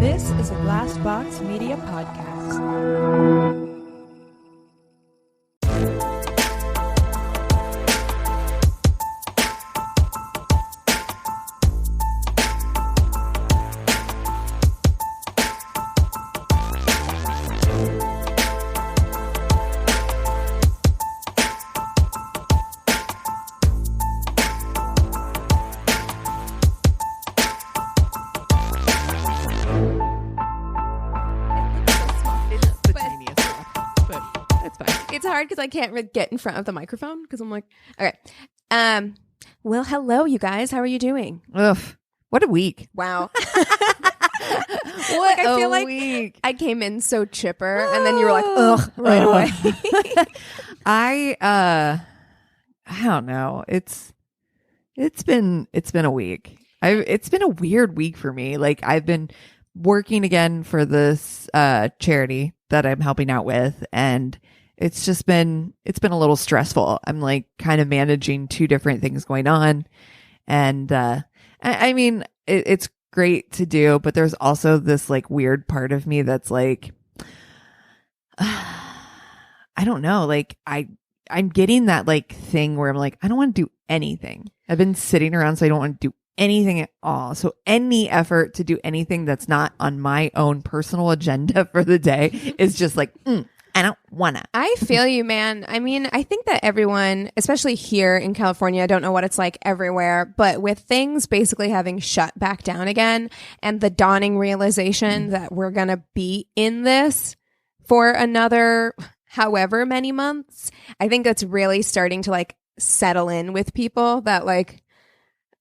This is a Glass Box Media podcast. Because I can't get in front of the microphone because I'm like, okay. Well, hello, you guys. How are you doing? Ugh, what a week. Wow. What I feel like week. I came in so chipper and then you were like, ugh, right away. I don't know. It's been a week. It's been a weird week for me. Like I've been working again for this charity that I'm helping out with, and it's been a little stressful. I'm like kind of managing two different things going on. And I mean, it's great to do, but there's also this like weird part of me that's like, I don't know. Like I'm getting that like thing where I'm like, I don't want to do anything. I've been sitting around, so I don't want to do anything at all. So any effort to do anything that's not on my own personal agenda for the day is just like, I don't wanna. I feel you, man. I mean, I think that everyone, especially here in California, I don't know what it's like everywhere, but with things basically having shut back down again and the dawning realization that we're going to be in this for another however many months, I think that's really starting to like settle in with people that like,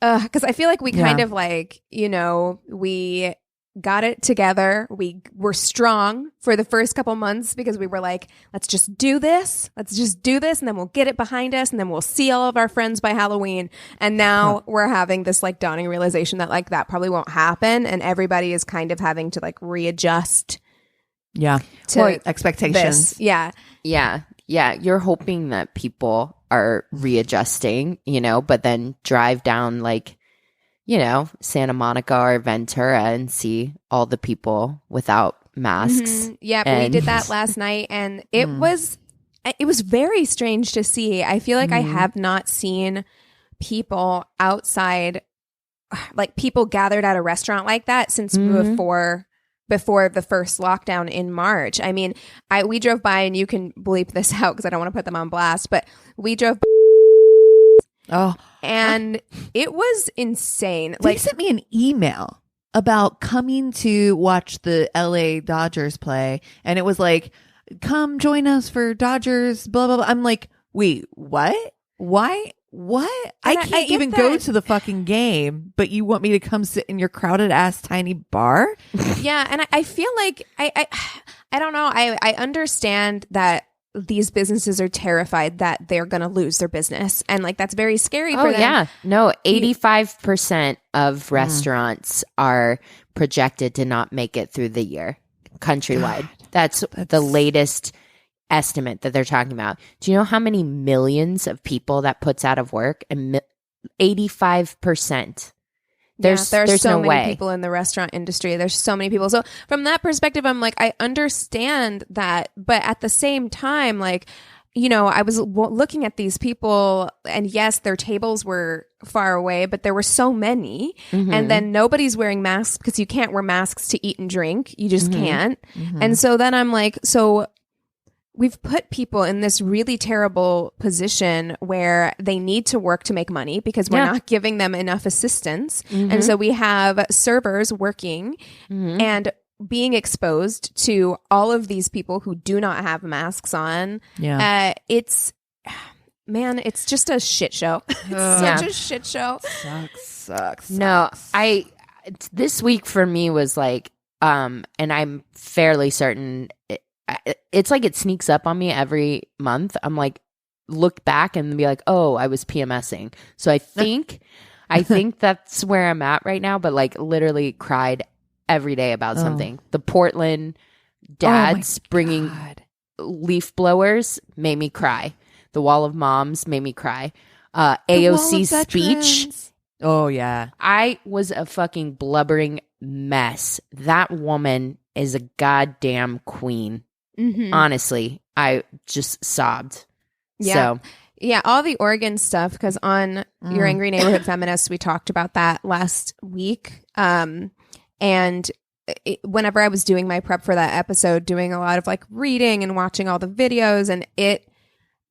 because I feel like we kind of like, you know, we got it together. We were strong for the first couple months because we were like, let's just do this. And then we'll get it behind us. And then we'll see all of our friends by Halloween. And now we're having this like dawning realization that like that probably won't happen. And everybody is kind of having to like readjust. Yeah. To expectations. This. Yeah. Yeah. You're hoping that people are readjusting, you know, but then drive down like, you know, Santa Monica or Ventura and see all the people without masks. Mm-hmm. Yeah, we did that last night, and it was very strange to see. I feel like I have not seen people outside, like people gathered at a restaurant like that since before the first lockdown in March. I mean, we drove by, and you can bleep this out because I don't want to put them on blast, but we drove by. Oh. And it was insane. They sent me an email about coming to watch the LA Dodgers play. And it was like, come join us for Dodgers, blah, blah, blah. I'm like, wait, what? Why? What? I can't even go to the fucking game, but you want me to come sit in your crowded ass tiny bar? Yeah. And I feel like, I don't know. I understand that these businesses are terrified that they're going to lose their business. And like, that's very scary for them. Yeah. No, 85% of restaurants are projected to not make it through the year countrywide. That's the latest estimate that they're talking about. Do you know how many millions of people that puts out of work? And 85%. There's so no many way. people in the restaurant industry. There's so many people. So from that perspective, I'm like, I understand that. But at the same time, like, you know, I was looking at these people, and yes, their tables were far away, but there were so many. And then nobody's wearing masks because you can't wear masks to eat and drink. You just can't. And so then I'm like, so we've put people in this really terrible position where they need to work to make money because we're not giving them enough assistance. And so we have servers working and being exposed to all of these people who do not have masks on. Yeah. It's just a shit show. It's such a shit show. Sucks. No, this week for me was like, and I'm fairly certain it's like it sneaks up on me every month. I'm like, look back and be like, oh, I was PMSing. So I think that's where I'm at right now, but like literally cried every day about something. The Portland dads bringing leaf blowers made me cry. The Wall of Moms made me cry. AOC's speech. Oh, yeah. I was a fucking blubbering mess. That woman is a goddamn queen. Mm-hmm. Honestly, I just sobbed. Yeah. So, yeah, all the Oregon stuff, because on Your Angry Neighborhood Feminists, we talked about that last week. And whenever I was doing my prep for that episode, doing a lot of like reading and watching all the videos, and it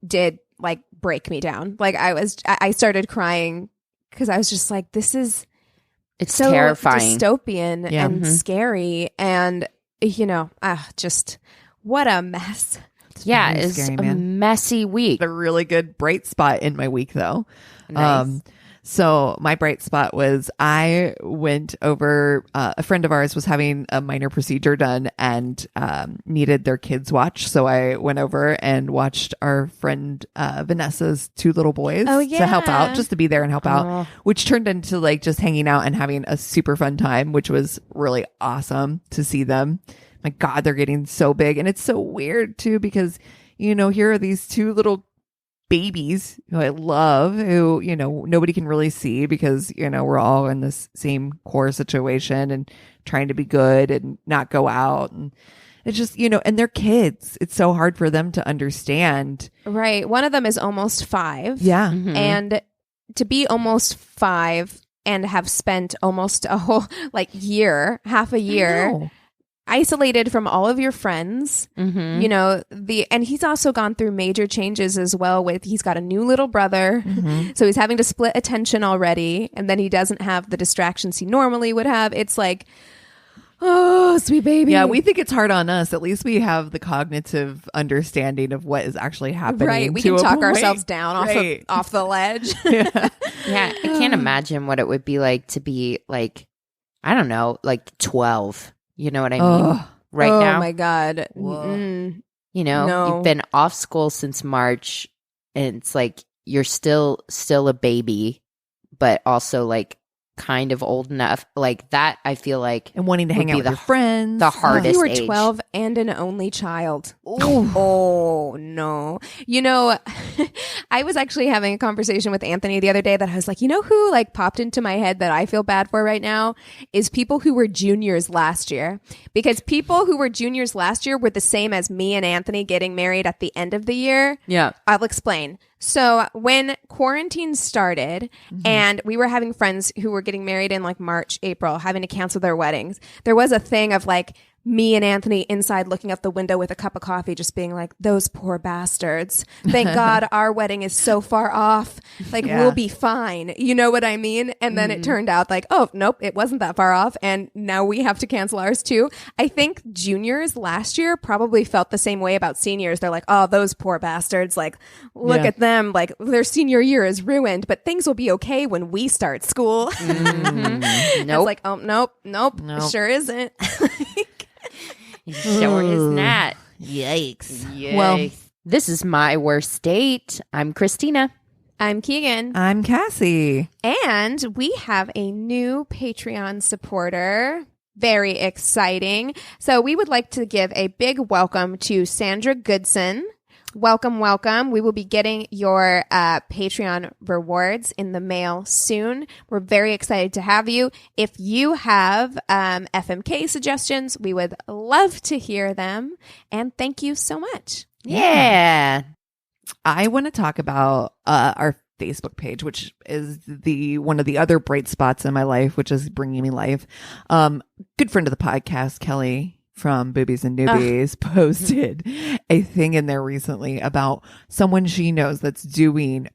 did like break me down. Like I started crying because I was just like, this is it's so terrifying. dystopian and scary. And, just what a mess. Yeah, really it's scary, a man. messy week. A really good bright spot in my week, though. Nice. So my bright spot was I went over, a friend of ours was having a minor procedure done and needed their kids watch. So I went over and watched our friend Vanessa's two little boys to help out, just to be there and help out, which turned into like just hanging out and having a super fun time, which was really awesome to see them. My God, they're getting so big. And it's so weird too, because, here are these two little babies who I love, who, nobody can really see because, we're all in this same core situation and trying to be good and not go out. And it's just, and they're kids. It's so hard for them to understand. Right. One of them is almost 5. Yeah. Mhm. And to be almost 5 and have spent almost a whole half a year isolated from all of your friends, Mhm. and he's also gone through major changes as well. He's got a new little brother, so he's having to split attention already, and then he doesn't have the distractions he normally would have. It's like, oh, sweet baby. Yeah, we think it's hard on us. At least we have the cognitive understanding of what is actually happening. Right, we to can a talk point. ourselves down Right. off the ledge. Yeah. Yeah, I can't imagine what it would be like to be like, I don't know, like 12. You know what I mean? Ugh. Right oh now, my God. Whoa. Mm-mm. you've No. been off school since March, and it's like you're still a baby, but also like kind of old enough. Like that, I feel like And wanting to would hang be out with the- your friends. the hardest You were age. 12 and an only child. Oh, no. I was actually having a conversation with Anthony the other day that I was like, who like popped into my head that I feel bad for right now is people who were juniors last year. Because people who were juniors last year were the same as me and Anthony getting married at the end of the year. Yeah. I'll explain. So when quarantine started and we were having friends who were getting married in like March, April, having to cancel their weddings, there was a thing of like me and Anthony inside looking out the window with a cup of coffee, just being like, those poor bastards. Thank God our wedding is so far off. Like, Yeah. we'll be fine. You know what I mean? And then it turned out like, oh, nope, it wasn't that far off. And now we have to cancel ours too. I think juniors last year probably felt the same way about seniors. They're like, oh, those poor bastards. Like, look Yeah. at them. Like, their senior year is ruined, but things will be okay when we start school. It's Nope. like, oh, nope. Nope. Sure isn't. Sure is not. Yikes. Yay. Well- This is my worst date. I'm Christina. I'm Keegan. I'm Cassie. And we have a new Patreon supporter. Very exciting. So we would like to give a big welcome to Sandra Goodson. Welcome, welcome. We will be getting your Patreon rewards in the mail soon. We're very excited to have you. If you have FMK suggestions, we would love to hear them. And thank you so much. Yeah. I want to talk about our Facebook page, which is one of the other bright spots in my life, which is bringing me life. Good friend of the podcast, Kelly from Boobies and Newbies, posted a thing in there recently about someone she knows that's doing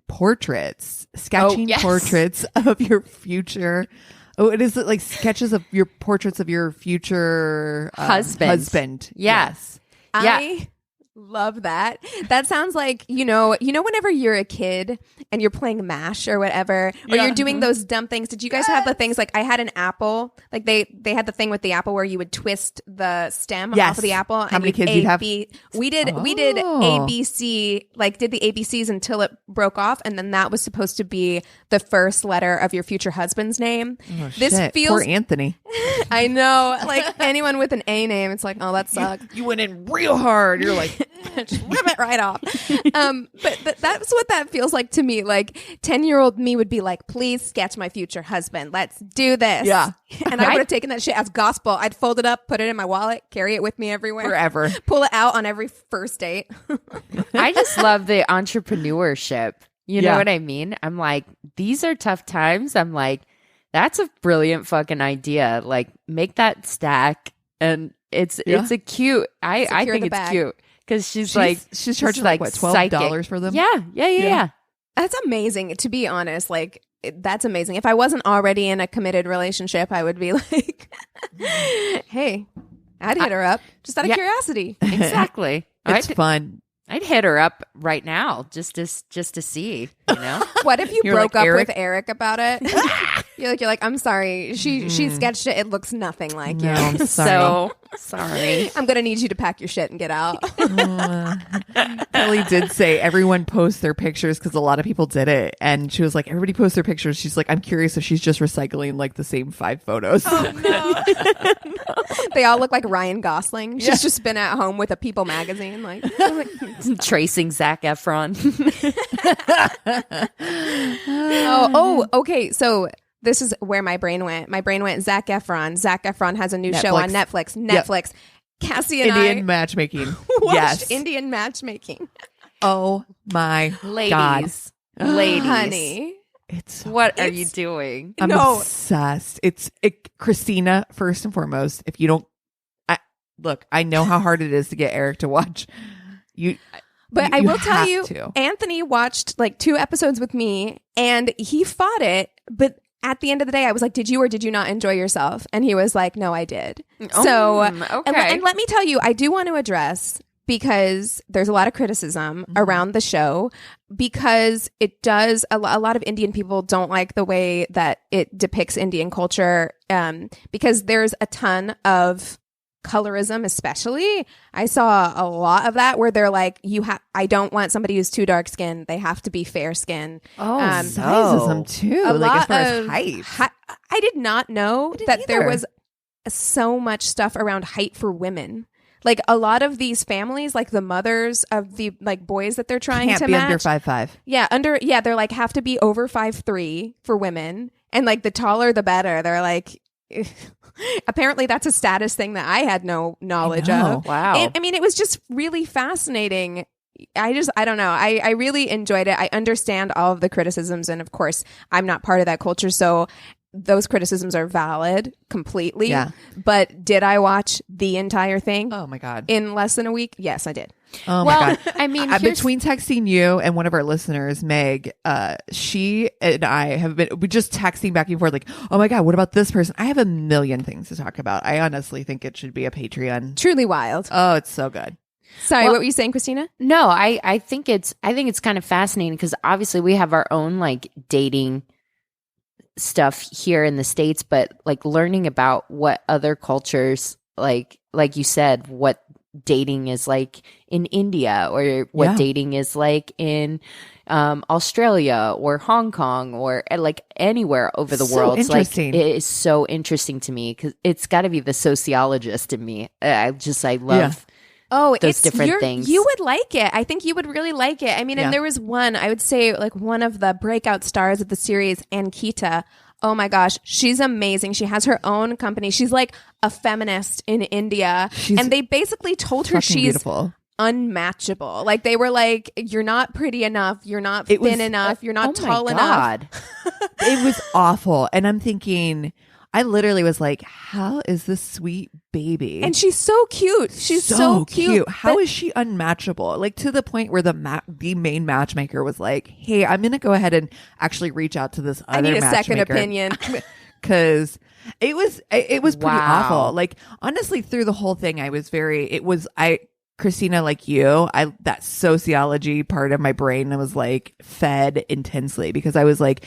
sketching yes. portraits of your future. Oh, it is like sketches of your portraits of your future husband. Yes. I love that. That sounds like, whenever you're a kid and you're playing MASH or whatever, or Yeah. you're doing those dumb things. Did you guys have the things like I had an apple? Like they had the thing with the apple where you would twist the stem Yes. off of the apple. How many kids you'd have? We did Oh. ABC, like did the ABCs until it broke off, and then that was supposed to be the first letter of your future husband's name. Oh, This shit. feels Poor Anthony. I know, like anyone with an A name, it's like, oh, that sucks. You went in real hard. You're like, Just rip it right off. But that's what that feels like to me. Like 10-year-old me would be like, please sketch my future husband. Let's do this. Yeah. And I would have taken that shit as gospel. I'd fold it up, put it in my wallet, carry it with me everywhere. Forever. Pull it out on every first date. I just love the entrepreneurship. You know Yeah. what I mean? I'm like, these are tough times. I'm like, that's a brilliant fucking idea. Like, make that stack. And it's a cute. I Secure think the it's bag. cute because she's like, she's charging like like what, psychic. $12 for them? Yeah. That's amazing. To be honest, like that's amazing. If I wasn't already in a committed relationship, I would be like, hey, I'd hit her up just out of curiosity. Exactly. It's fun. I'd hit her up right now just to see, you know. What if you You're broke like, up Eric? with Eric about it? You're like, I'm sorry. She sketched it. It looks nothing like No, you. I'm sorry. So sorry. I'm gonna need you to pack your shit and get out. Kelly did say everyone posts their pictures because a lot of people did it, and she was like, everybody posts their pictures. She's like, I'm curious if she's just recycling like the same 5 photos. They all look like Ryan Gosling. She's just been at home with a People magazine, like Tracing Zac Efron. okay. So this is where my brain went. My brain went Zac Efron. Zac Efron has a new show on Netflix. Netflix. Cassie and Indian I matchmaking. watched Yes. Indian Matchmaking. Oh my Ladies. God. Ladies. Honey. It's What are you doing? I'm No. obsessed. Christina, first and foremost, if you don't look, I know how hard it is to get Eric to watch. But I you will tell have you, to. Anthony watched like 2 episodes with me and he fought it. But at the end of the day, I was like, did you or did you not enjoy yourself? And he was like, no, I did. So, okay. and let me tell you, I do want to address, because there's a lot of criticism around the show, because it does, a lot of Indian people don't like the way that it depicts Indian culture, because there's a ton of colorism. Especially I saw a lot of that where they're like, I don't want somebody who's too dark skinned, they have to be fair skinned. Sizism too, A like as lot far as of height. I did not know that there either. was so much stuff around height for women. Like a lot of these families, like the mothers of the like boys that they're trying Can't to be match, under 5'5". Yeah, they're like have to be over 5'3" for women, and like the taller the better. They're like, apparently that's a status thing that I had no knowledge of. Wow. I mean, it was just really fascinating. I don't know. I really enjoyed it. I understand all of the criticisms, and of course, I'm not part of that culture, so those criticisms are valid completely. Yeah. But did I watch the entire thing Oh my God. in less than a week? Yes, I did. Oh well, my God. I mean, Between texting you and one of our listeners, Meg, she and I have been just texting back and forth like, oh my God, what about this person? I have a million things to talk about. I honestly think it should be a Patreon. Truly wild. Oh, it's so good. Sorry, Well- what were you saying, Christina? No, I think it's kind of fascinating because obviously we have our own like dating stuff here in the States, but like learning about what other cultures like you said, what dating is like in India, or what dating is like in Australia or Hong Kong, or like anywhere over the So world. It's like interesting. it is so interesting to me because it's got to be the sociologist in me. I love. Oh, those different things. You would like it. I think you would really like it. I mean, Yeah. and there was one, I would say, like one of the breakout stars of the series, Ankita. Oh my gosh, she's amazing. She has her own company. She's like a feminist in India. And they basically told her Fucking she's beautiful. unmatchable. Like they were like, you're not pretty enough. You're not thin enough. You're not tall enough. It was awful. And I'm thinking, I literally was like, how is this sweet baby? And she's so cute. She's so cute. How is she unmatchable? Like to the point where the main matchmaker was like, hey, I'm going to go ahead and actually reach out to this other I need a second matchmaker. opinion. Because it was pretty Wow. awful. Like honestly, through the whole thing, Christina, like you, that sociology part of my brain was like fed intensely because I was like,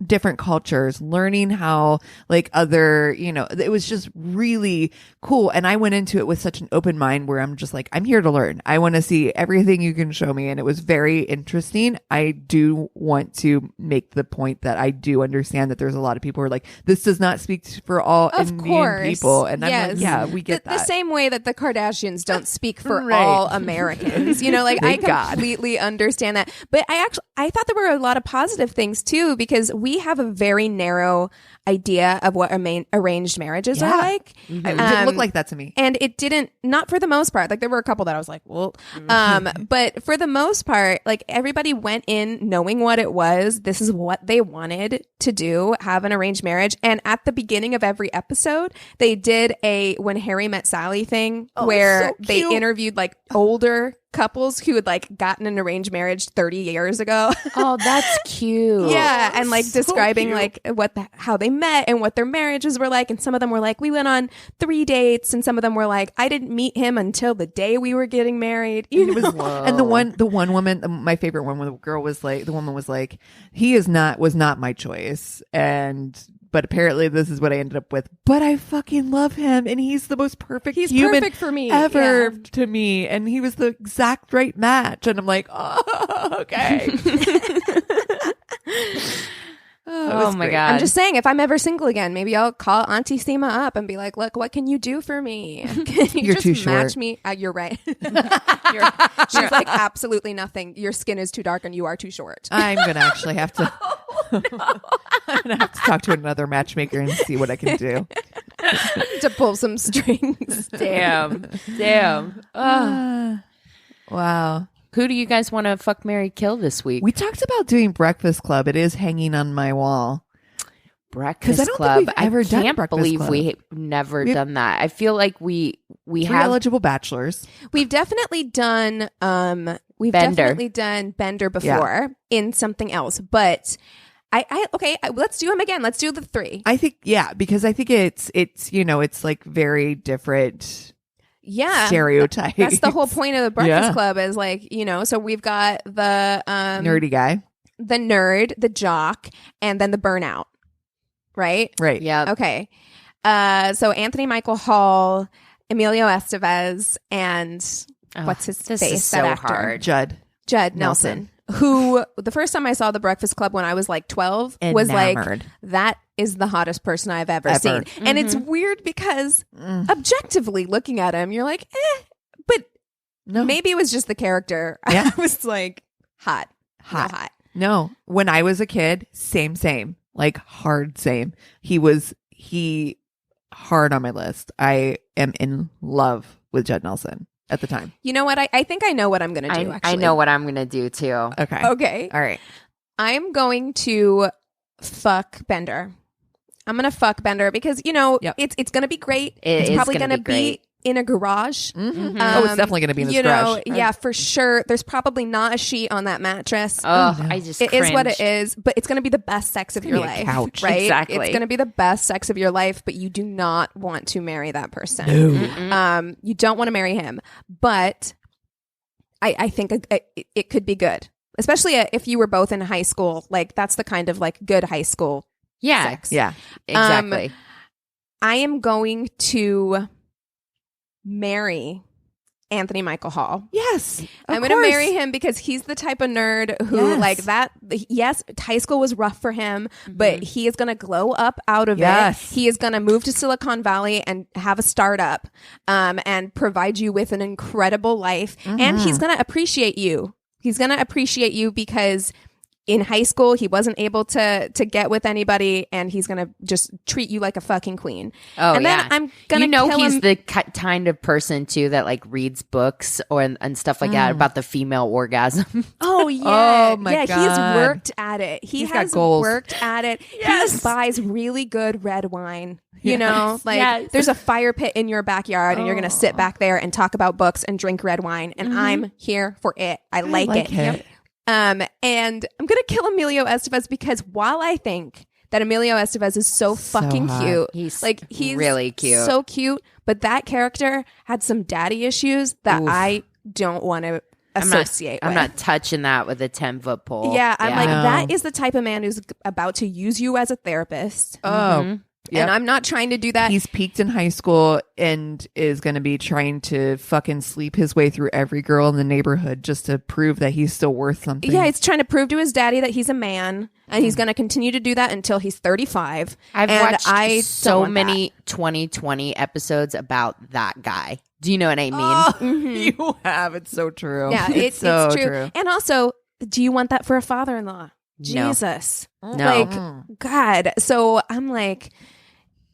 different cultures, learning how like other, it was just really cool. And I went into it with such an open mind where I'm just like, I'm here to learn. I want to see everything you can show me. And it was very interesting. I do want to make the point that I do understand that there's a lot of people who are like, this does not speak for all Indian people. And I'm like, yeah, we get that. The same way that the Kardashians don't speak for Right. all Americans. Like I completely understand that. But I thought there were a lot of positive things too, because we have a very narrow idea of what arranged marriages are like. It didn't look like that to me. And it didn't, not for the most part. Like there were a couple that I was like, well, but for the most part, like everybody went in knowing what it was. This is what they wanted to do, have an arranged marriage. And at the beginning of every episode, they did a When Harry Met Sally thing where they interviewed like older couples who had like gotten an arranged marriage 30 years ago. Oh, that's cute. Yeah, and like So describing cute. like how they met and what their marriages were like. And some of them were like, we went on 3 dates, and some of them were like, I didn't meet him until the day we were getting married. And the one woman, my favorite one, when the woman was like, he was not my choice, but apparently this is what I ended up with. But I fucking love him, and he's the most perfect human perfect for me ever to me, and he was the exact right match. And I'm like, oh, okay. Oh my God. I'm just saying, if I'm ever single again, maybe I'll call Auntie Seema up and be like, look, what can you do for me? Can you You're just too match short. me? You're right. She's like, absolutely nothing. Your skin is too dark and you are too short. I'm gonna actually have to. I'm gonna have to talk to another matchmaker and see what I can do. To pull some strings. Damn. Wow. Who do you guys want to fuck, marry, kill this week? We talked about doing Breakfast Club. It is hanging on my wall. Breakfast 'Cause I don't think Club. we've ever done can't Breakfast believe Club. we've never done that. I feel like we Three have eligible bachelors. We've definitely done Bender. Bender before in something else, but let's do him again. Let's do the 3. I think, because I think it's like very different stereotypes. That's the whole point of the Breakfast Yeah. Club is like, so we've got the nerdy guy. the nerd, the jock, and then the burnout. Right? Right. Yeah. Okay. So Anthony Michael Hall, Emilio Estevez, and what's his This face? is that so actor? hard. Judd Nelson. Who the first time I saw the Breakfast Club when I was like 12 was Enamored. like, that is the hottest person I've ever seen. And it's weird because objectively looking at him, you're like, but No. maybe it was just the character. Yeah. I was like, hot. Not hot. No. When I was a kid, same. Like hard same. He hard on my list. I am in love with Judd Nelson at the time. You know what? I think I know what I'm going to do, actually. I know what I'm going to do too. Okay. Okay. All right. I'm going to fuck Bender. I'm going to fuck Bender because, it's going to be great. It's is probably gonna going to be great. in a garage. Mm-hmm. It's definitely going to be in this garage. Yeah, for sure. There's probably not a sheet on that mattress. I just It is what it cringed. is, but it's going to be the best sex of your gonna be a life, couch. right? Exactly. It's going to be the best sex of your life, but you do not want to marry that person. No. You don't want to marry him, but I think it could be good, especially if you were both in high school. Like that's the kind of like good high school sex. Yeah. Exactly. I am going to marry Anthony Michael Hall. Yes. I'm going to marry him because he's the type of nerd who like that. Yes, high school was rough for him, but he is going to glow up out of it. He is going to move to Silicon Valley and have a startup and provide you with an incredible life. And he's going to appreciate you. He's going to appreciate you because in high school, he wasn't able to get with anybody, and he's going to just treat you like a fucking queen. Oh, and then I'm going to kill he's him. the kind of person too that like reads books and stuff like that about the female orgasm. Oh yeah. Oh, my He's God. worked at it. He's got has goals. worked at it. Yes. He buys really good red wine. You Yes. know, like Yes. there's a fire pit in your backyard and you're going to sit back there and talk about books and drink red wine. And I'm here for it. I like it. it. And I'm going to kill Emilio Estevez because while I think that Emilio Estevez is so fucking hot. cute, He's really cute. so cute, but that character had some daddy issues that I don't want to associate I'm with. not touching that with a 10-foot pole. Yeah, I'm like, No. that is the type of man who's about to use you as a therapist. Oh, yep. And I'm not trying to do that. He's peaked in high school and is going to be trying to fucking sleep his way through every girl in the neighborhood just to prove that he's still worth something. Yeah, he's trying to prove to his daddy that he's a man, and he's going to continue to do that until he's 35. I've and watched I so don't want many 2020 episodes about that guy. Do you know what I mean? You have. It's so true. that. Yeah, it's so it's true. And also, do you want that for a father-in-law? Jesus. No. Like, God. So I'm like,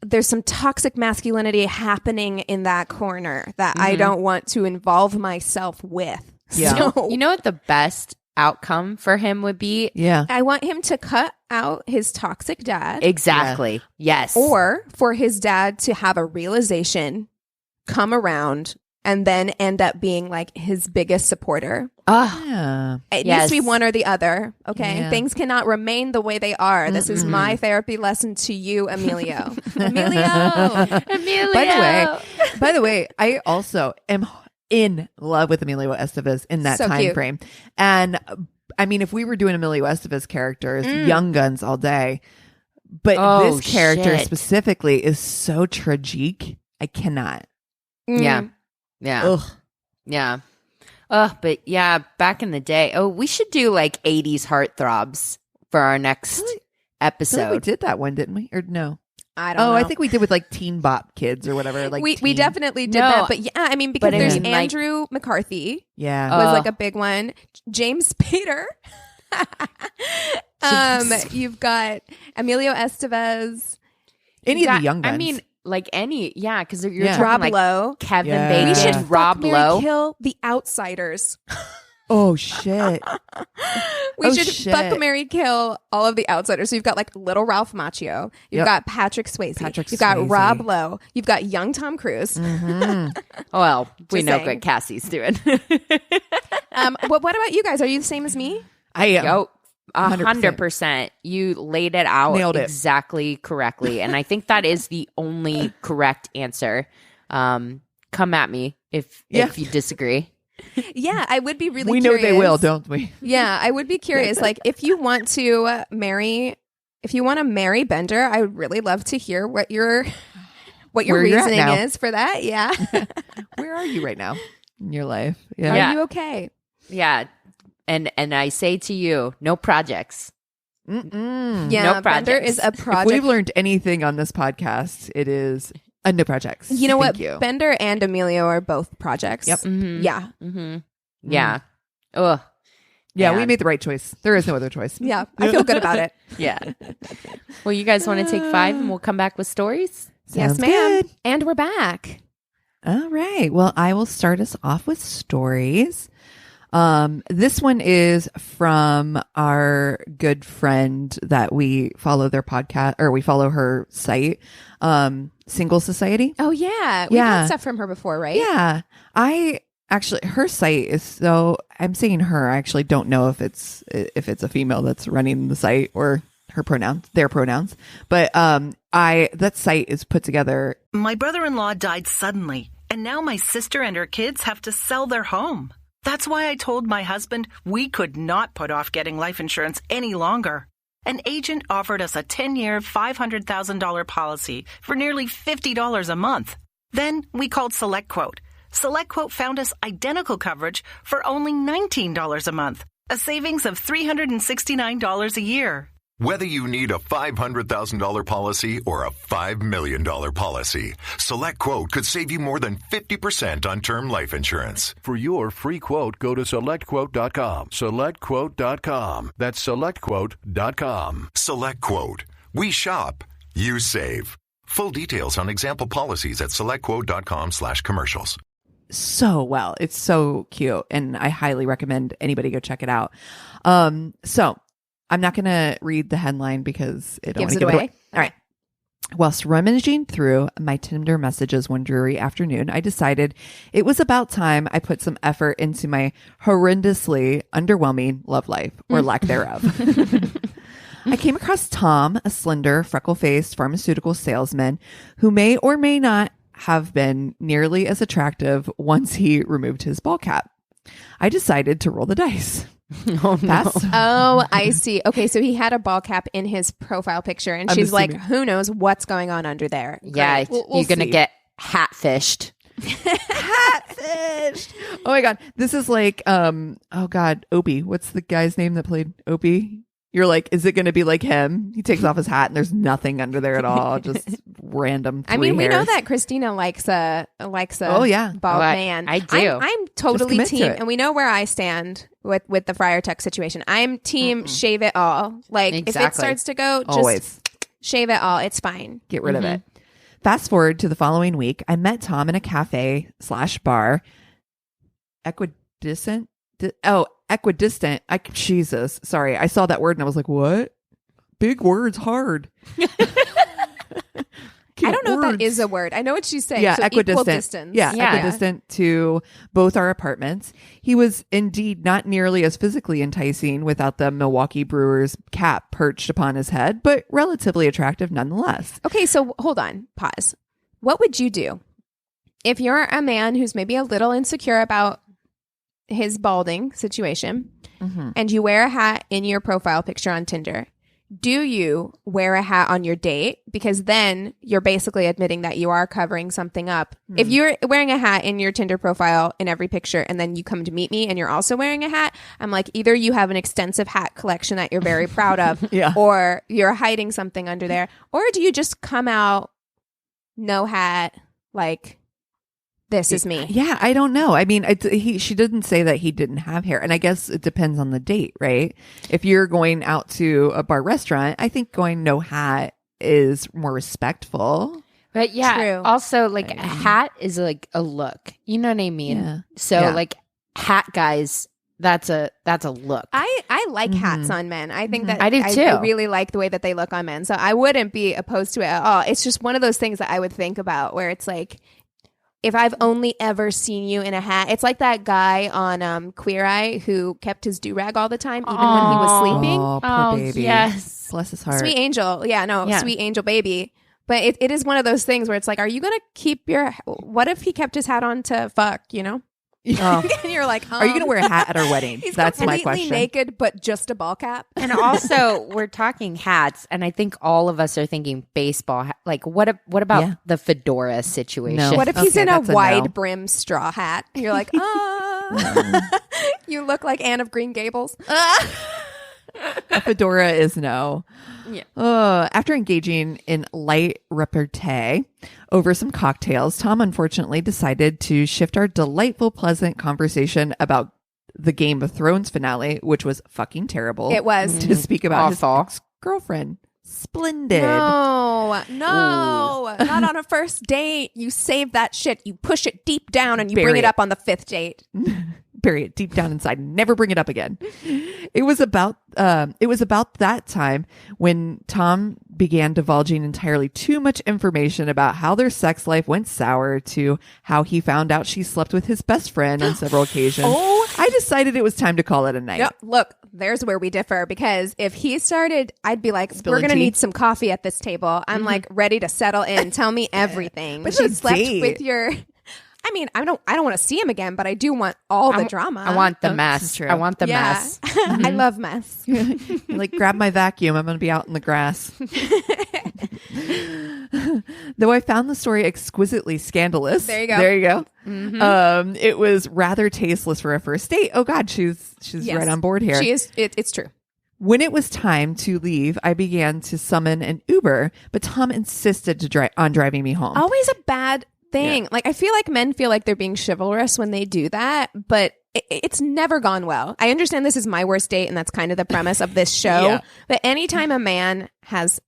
there's some toxic masculinity happening in that corner that I don't want to involve myself with. Yeah. So You know what the best outcome for him would be? Yeah. I want him to cut out his toxic dad, Exactly. Yes. or for his dad to have a realization, come around, and then end up being like his biggest supporter. Yeah. It Yes. needs to be one or the other. Okay. Yeah. Things cannot remain the way they are. This is my therapy lesson to you, Emilio. Emilio. Emilio. By the way, I also am in love with Emilio Estevez in that So time cute. frame. And I mean, if we were doing Emilio Estevez characters, Young Guns all day. But Oh, this character shit. specifically is so tragic. I cannot. Yeah. Yeah. Ugh. Yeah. But yeah, back in the day. Oh, we should do like 80s heartthrobs for our next I feel like episode. we did that one, didn't we? Or no? I don't know. Oh, I think we did with like Teen Bop Kids or whatever. Like we teen- definitely did No. that. But yeah, I mean, because But I there's mean, like- Andrew McCarthy Yeah. was like a big one. James Spader. You've got Emilio Estevez. Any of Yeah, the Young Guns. I mean, like any, yeah, because you're Yeah. talking Rob like Lowe. Kevin Yeah. Bacon, We should Fuck, Rob marry, Lowe. kill the outsiders. oh shit. We Oh, should shit. fuck, marry, kill all of the outsiders. So you've got like little Ralph Macchio. You've Yep. got Patrick Swayze. Patrick You've got Swayze. Rob Lowe. You've got young Tom Cruise. Well, we Just know saying. what Cassie's doing. What about you guys? Are you the same as me? I am. Yo, 100%. 100%. You laid it out Nailed it. exactly correctly. And I think that is the only correct answer. Come at me if you disagree. Yeah, I would be really We know curious. they will, don't we? Yeah, I would be curious. Like, if you want to marry Bender, I would really love to hear what your Where you're at reasoning now. is for that. Yeah. Where are you right now in your life? Are Yeah. you okay? Yeah. And I say to you, no projects. Mm-mm. Yeah, No Bender projects. is a If project. we've learned anything on this podcast, it is no projects. You know what? Thank you. Bender and Emilio are both projects. Yep. Mhm. Yeah. Mm-hmm. Yeah. Ugh. Yeah, we Man. made the right choice. There is no other choice. Yeah. I feel good about it. Yeah. Well, you guys want to take 5 and we'll come back with stories? Yes, Sounds ma'am. good. And we're back. All right. Well, I will start us off with stories. This one is from our good friend that we follow their podcast, or we follow her site, Single Society. Oh, yeah. We've Yeah. had stuff from her before, right? Yeah. I actually, her site is so, I'm saying her, I actually don't know if it's a female that's running the site or their pronouns, but, that site is put together. My brother-in-law died suddenly, and now my sister and her kids have to sell their home. That's why I told my husband we could not put off getting life insurance any longer. An agent offered us a 10-year, $500,000 policy for nearly $50 a month. Then we called SelectQuote. SelectQuote found us identical coverage for only $19 a month, a savings of $369 a year. Whether you need a $500,000 policy or a $5 million policy, SelectQuote could save you more than 50% on term life insurance. For your free quote, go to SelectQuote.com. SelectQuote.com. That's SelectQuote.com. SelectQuote. We shop. You save. Full details on example policies at SelectQuote.com/commercials. So well. It's so cute, and I highly recommend anybody go check it out. So I'm not going to read the headline because it Gives only it give away. All right. Whilst rummaging through my Tinder messages one dreary afternoon, I decided it was about time I put some effort into my horrendously underwhelming love life, or lack thereof. I came across Tom, a slender, freckle-faced pharmaceutical salesman who may or may not have been nearly as attractive once he removed his ball cap. I decided to roll the dice. Oh, no. Oh, I see. Okay, so he had a ball cap in his profile picture, and I'm she's like, assuming- "Who knows what's going on under there?" Yeah, We'll you're going to see. get hat-fished. Catfish. Oh my god, this is like oh god, Opie. What's the guy's name that played Opie? You're like, is it going to be like him? He takes off his hat and there's nothing under there at all, just random. I mean, we know hairs. that Christina likes a Oh, yeah. bald Oh, man. I do. I'm totally commit to team, it. and we know where I stand with the Friar Tuck situation. I'm team shave it all. Like if it Exactly. starts to go, just Always shave it all. It's fine. get rid of it. Fast forward to the following week, I met Tom in a cafe/bar. Equidistant. Jesus. Sorry. I saw that word and I was like, what? Big words, hard. I don't know if that is a word. I know what she's saying. Yeah, so equal equidistant. distance. Yeah, Yeah. equidistant to both our apartments. He was indeed not nearly as physically enticing without the Milwaukee Brewers cap perched upon his head, but relatively attractive nonetheless. Okay, so hold on. Pause. What would you do if you're a man who's maybe a little insecure about his balding situation and you wear a hat in your profile picture on Tinder? Do you wear a hat on your date? Because then you're basically admitting that you are covering something up. If you're wearing a hat in your Tinder profile in every picture and then you come to meet me and you're also wearing a hat, I'm like, either you have an extensive hat collection that you're very proud of Yeah. or you're hiding something under there. Or do you just come out no hat, like, this is me? Yeah, I don't know. I mean, she didn't say that he didn't have hair, and I guess it depends on the date, right? If you're going out to a bar restaurant, I think going no hat is more respectful. But yeah, True. also like a hat is like a look. You know what I mean? Yeah. So Yeah. like hat guys, that's a look. I like hats on men. I think that I do I too. really like the way that they look on men. So I wouldn't be opposed to it at all. It's just one of those things that I would think about where it's like, if I've only ever seen you in a hat, it's like that guy on Queer Eye who kept his do-rag all the time, even when he was sleeping. Oh, poor baby. yes. Bless his heart. Sweet angel. Yeah, no, Yeah. sweet angel baby. But it is one of those things where it's like, are you going to keep your, what if he kept his hat on to fuck, you know? Oh. And you're like, Are you going to wear a hat at our wedding? He's That's my completely question. naked, but just a ball cap. And also, we're talking hats, and I think all of us are thinking baseball. Like, what about Yeah. the fedora situation? No. What if he's Okay, in a that's a no. wide brim straw hat? And you're like, you look like Anne of Green Gables. A fedora is no. Yeah. After engaging in light repartee over some cocktails, Tom unfortunately decided to shift our delightful, pleasant conversation about the Game of Thrones finale, which was fucking terrible. It was. To speak about Awful. his ex-girlfriend. Splendid. No, not on a first date. You save that shit. You push it deep down and you Bury bring it it. up on the fifth date. Bury it deep down inside. Never bring it up again. It was about that time when Tom began divulging entirely too much information about how their sex life went sour to how he found out she slept with his best friend on several occasions. Oh. I decided it was time to call it a night. Yep. Look, there's where we differ because if he started, I'd be like, Spilling we're going to tea. need some coffee at this table. I'm like ready to settle in. Tell me everything. But She it's a slept date. with your, I mean, I don't want to see him again, but I do want all the drama. I want the This mess. is true. I want the yeah. mess. I love mess. You're like, grab my vacuum. I'm going to be out in the grass. Though I found the story exquisitely scandalous. There you go. There you go. It was rather tasteless for a first date. Oh God, she's Yes. right on board here. She is. It's true. When it was time to leave, I began to summon an Uber, but Tom insisted to on driving me home. Always a bad thing. Like I feel like men feel like they're being chivalrous when they do that, but it's never gone well. I understand this is my worst date, and that's kind of the premise of this show. Yeah. But anytime a man has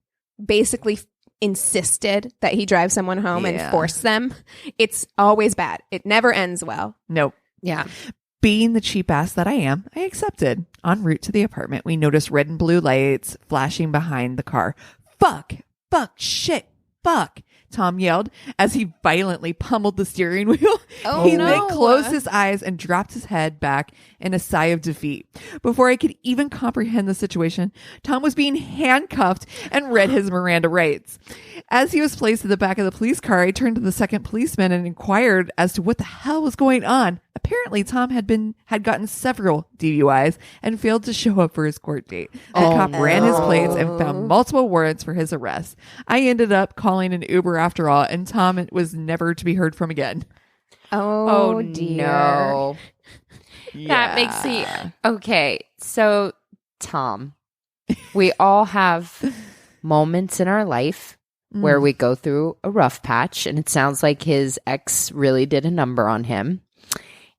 basically insisted that he drive someone home and force them, it's always bad. It never ends well. Nope. Yeah. Being the cheap ass that I am, I accepted. En route to the apartment, we noticed red and blue lights flashing behind the car. Fuck, shit, fuck, Tom yelled as he violently pummeled the steering wheel. Oh, He no. then closed his eyes and dropped his head back in a sigh of defeat. Before I could even comprehend the situation, Tom was being handcuffed and read his Miranda rights. As he was placed in the back of the police car, I turned to the second policeman and inquired as to what the hell was going on. Apparently, Tom had gotten several DUIs and failed to show up for his court date. The cop ran his plates and found multiple warrants for his arrest. I ended up calling an Uber after all, and Tom was never to be heard from again. Oh dear. No. Yeah. That makes me okay. So, Tom, we all have moments in our life where we go through a rough patch, and it sounds like his ex really did a number on him,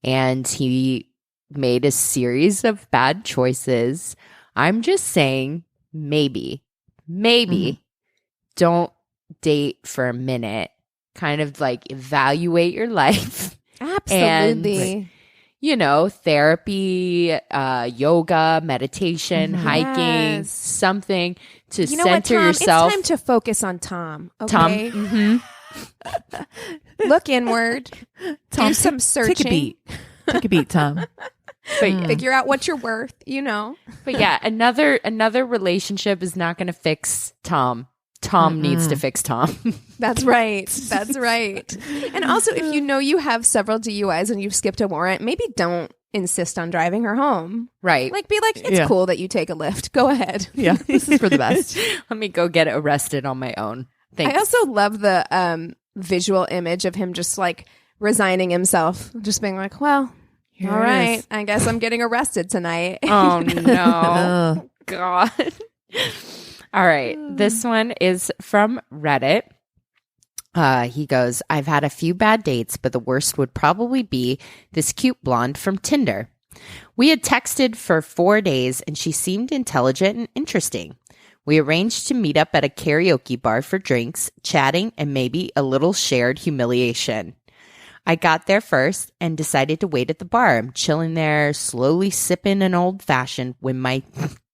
and he made a series of bad choices. I'm just saying, maybe don't date for a minute. Kind of like evaluate your life. Absolutely. And, therapy, yoga, meditation, hiking, something to center yourself. It's time to focus on Tom. Okay? Tom. Mm-hmm. Look inward. Tom, do some searching. Take a beat, Tom. But, Figure out what you're worth, but yeah, another relationship is not going to fix Tom. Tom needs to fix Tom. That's right. That's right. And also, if you have several DUIs and you've skipped a warrant, maybe don't insist on driving her home. Right. Like, be like, it's cool that you take a Lyft. Go ahead. Yeah, this is for the best. Let me go get arrested on my own. Thanks. I also love the visual image of him just like resigning himself, just being like, well, Here all it right, is. I guess I'm getting arrested tonight. Oh, no. God. All right. This one is from Reddit. He goes, I've had a few bad dates, but the worst would probably be this cute blonde from Tinder. We had texted for 4 days, and she seemed intelligent and interesting. We arranged to meet up at a karaoke bar for drinks, chatting, and maybe a little shared humiliation. I got there first and decided to wait at the bar. I'm chilling there, slowly sipping an old-fashioned when my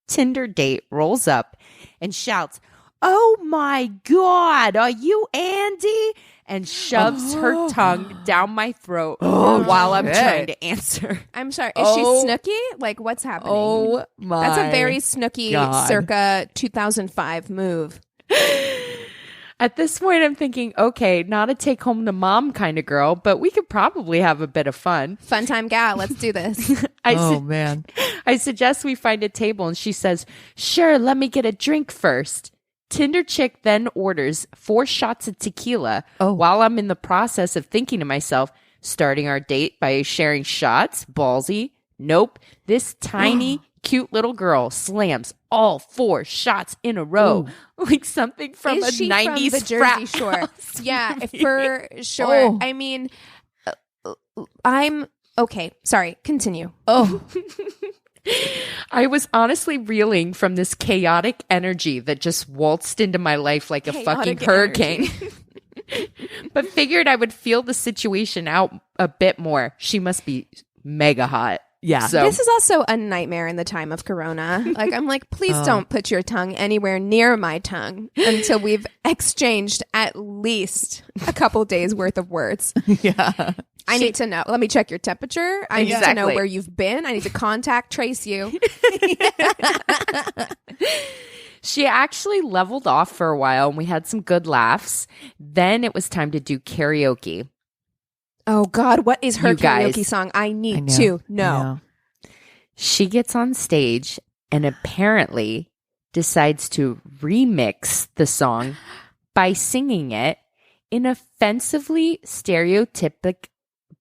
Tinder date rolls up and shouts, "Oh my God, are you Andy?" and shoves her tongue down my throat while I'm trying to answer. I'm sorry. Is she Snooki? Like, what's happening? Oh my! That's a very Snooki God. circa 2005 move. At this point, I'm thinking, okay, not a take home to mom kind of girl, but we could probably have a bit of fun. Fun time gal. Let's do this. Man. I suggest we find a table, and she says, sure, let me get a drink first. Tinder chick then orders 4 shots of tequila while I'm in the process of thinking to myself, starting our date by sharing shots? Ballsy. Nope. This tiny, cute little girl slams all 4 shots in a row. Like something from Is a she 90s from the Jersey frat Shore? house Yeah, movie. for sure. I mean, I'm okay. Sorry, continue. I was honestly reeling from this chaotic energy that just waltzed into my life like a fucking Chaotic hurricane. But figured I would feel the situation out a bit more. She must be mega hot. Yeah. So This is also a nightmare in the time of Corona. Like, I'm like, please don't put your tongue anywhere near my tongue until we've exchanged at least a couple days worth of words. Yeah. I need to know. Let me check your temperature. I need to know Exactly. where you've been. I need to contact trace you. she actually leveled off for a while and we had some good laughs. Then it was time to do karaoke. Oh God, what is her You karaoke guys. song? I need to know. She gets on stage and apparently decides to remix the song by singing it in offensively stereotypic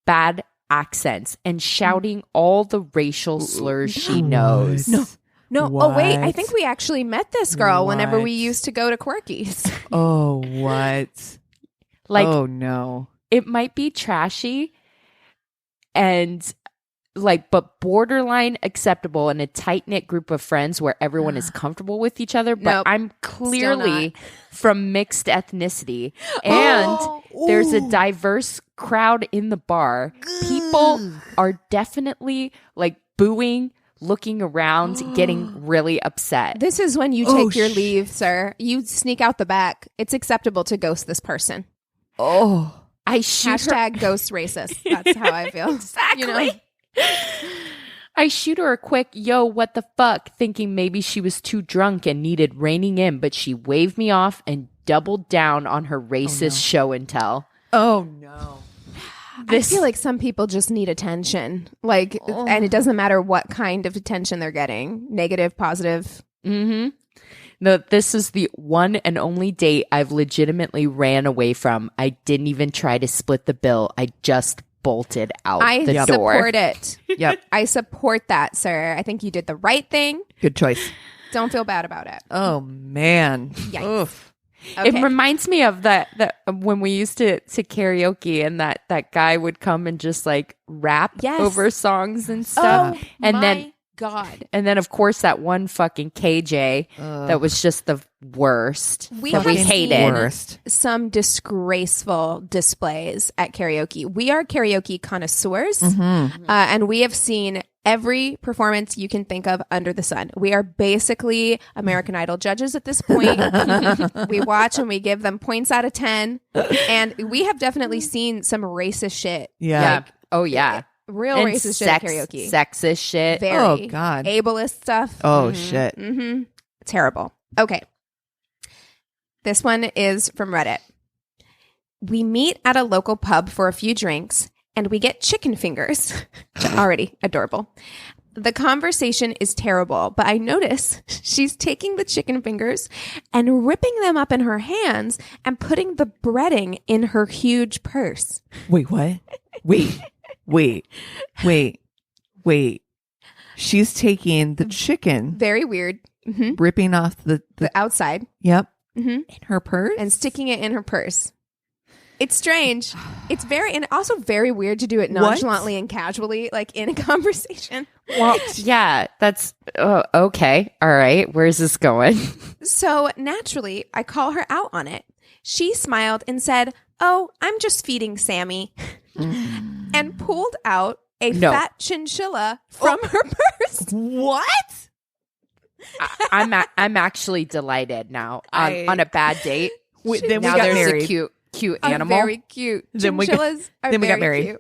bad accents and shouting all the racial slurs she knows. No. Oh wait, I What? think we actually met this girl whenever we What? used to go to Quirky's. Oh, what? Like, oh, no. it might be trashy and but borderline acceptable in a tight-knit group of friends where everyone is comfortable with each other. But Nope. I'm clearly from mixed ethnicity and there's a diverse crowd in the bar. People are definitely like booing, looking around, getting really upset. This is when you take your leave, sir. You sneak out the back. It's acceptable to ghost this person. Oh. I shoot her. Hashtag ghost racist. That's how I feel. Exactly. You know? I shoot her a quick, yo, what the fuck, thinking maybe she was too drunk and needed reining in, but she waved me off and doubled down on her racist show and tell. Oh, no. I feel like some people just need attention. Like, and it doesn't matter what kind of attention they're getting. Negative, positive. Mm-hmm. No, this is the one and only date I've legitimately ran away from. I didn't even try to split the bill. I just bolted out the door. Support it. Yep. I support that, sir. I think you did the right thing. Good choice. Don't feel bad about it. Oh, man. Yikes. Oof. Okay. It reminds me of that when we used to karaoke and that guy would come and just like rap over songs and stuff. Oh, and my then God. And then, of course, that one fucking KJ that was just the worst. We hated. Worst. Some disgraceful displays at karaoke. We are karaoke connoisseurs, and we have seen every performance you can think of under the sun. We are basically American Idol judges at this point. We watch and we give them points out of 10, and we have definitely seen some racist shit. Yeah. Oh, yeah. Real And racist shit at karaoke. Sexist shit. Very. Oh, God. Ableist stuff. Oh, shit. Mm-hmm. Terrible. Okay. This one is from Reddit. We meet at a local pub for a few drinks and we get chicken fingers. Already adorable. The conversation is terrible, but I notice she's taking the chicken fingers and ripping them up in her hands and putting the breading in her huge purse. Wait, what? Wait. She's taking the chicken, Very weird. Mm-hmm. ripping off the The outside. yep, Mm-hmm. in her purse. And sticking it in her purse. It's strange. It's very, and also very weird to do it nonchalantly and casually, like in a conversation. Well, yeah, that's okay. All right. Where's this going? So naturally, I call her out on it. She smiled and said, "Oh, I'm just feeding Sammy," and pulled out a fat chinchilla from her purse. What? I'm actually delighted now on a bad date. Then we now got there's married. a cute Are animal. very cute. Then we Chinchillas are then we got very married.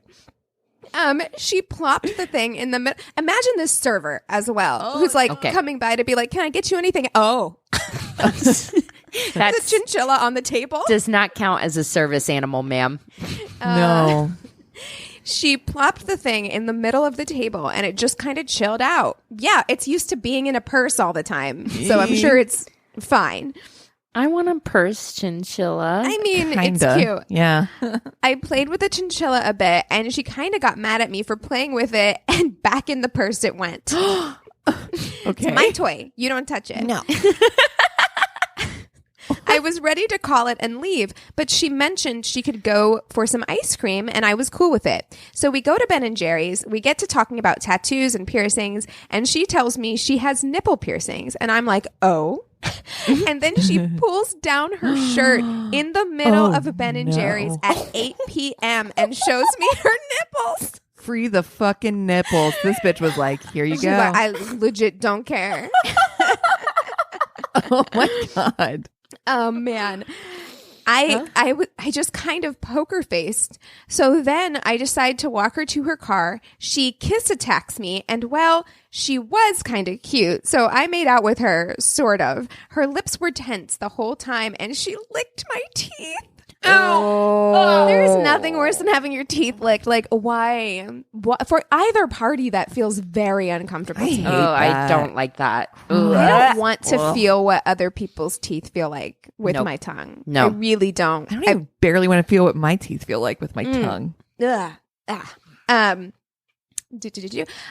cute. She plopped the thing in the middle. Imagine this server as well, who's like coming by to be like, "Can I get you anything?" Oh, That's the chinchilla on the table. does not count as a service animal, ma'am. No. She plopped the thing in the middle of the table and it just kind of chilled out. Yeah, it's used to being in a purse all the time, so I'm sure it's fine. I want a purse chinchilla. I mean, Kinda. it's cute. Yeah. I played with the chinchilla a bit and she kind of got mad at me for playing with it and back in the purse it went. Okay. It's my toy. You don't touch it. No. I was ready to call it and leave, but she mentioned she could go for some ice cream and I was cool with it. So we go to Ben & Jerry's, we get to talking about tattoos and piercings, and she tells me she has nipple piercings. And I'm like, oh. And then she pulls down her shirt in the middle of Ben & Jerry's at 8 p.m. and shows me her nipples. Free the fucking nipples. This bitch was like, here you She's go. like, I legit don't care. Oh my God. Oh man. I just kind of poker faced. So then I decide to walk her to her car. She kiss attacks me and well, she was kind of cute. So I made out with her, sort of. Her lips were tense the whole time and she licked my teeth. Oh, there's nothing worse than having your teeth licked. Like, why? For either party, that feels very uncomfortable to me. I don't like that. I don't want to feel what other people's teeth feel like with Nope. my tongue. No. I really don't. I don't even barely want to feel what my teeth feel like with my tongue. Ugh.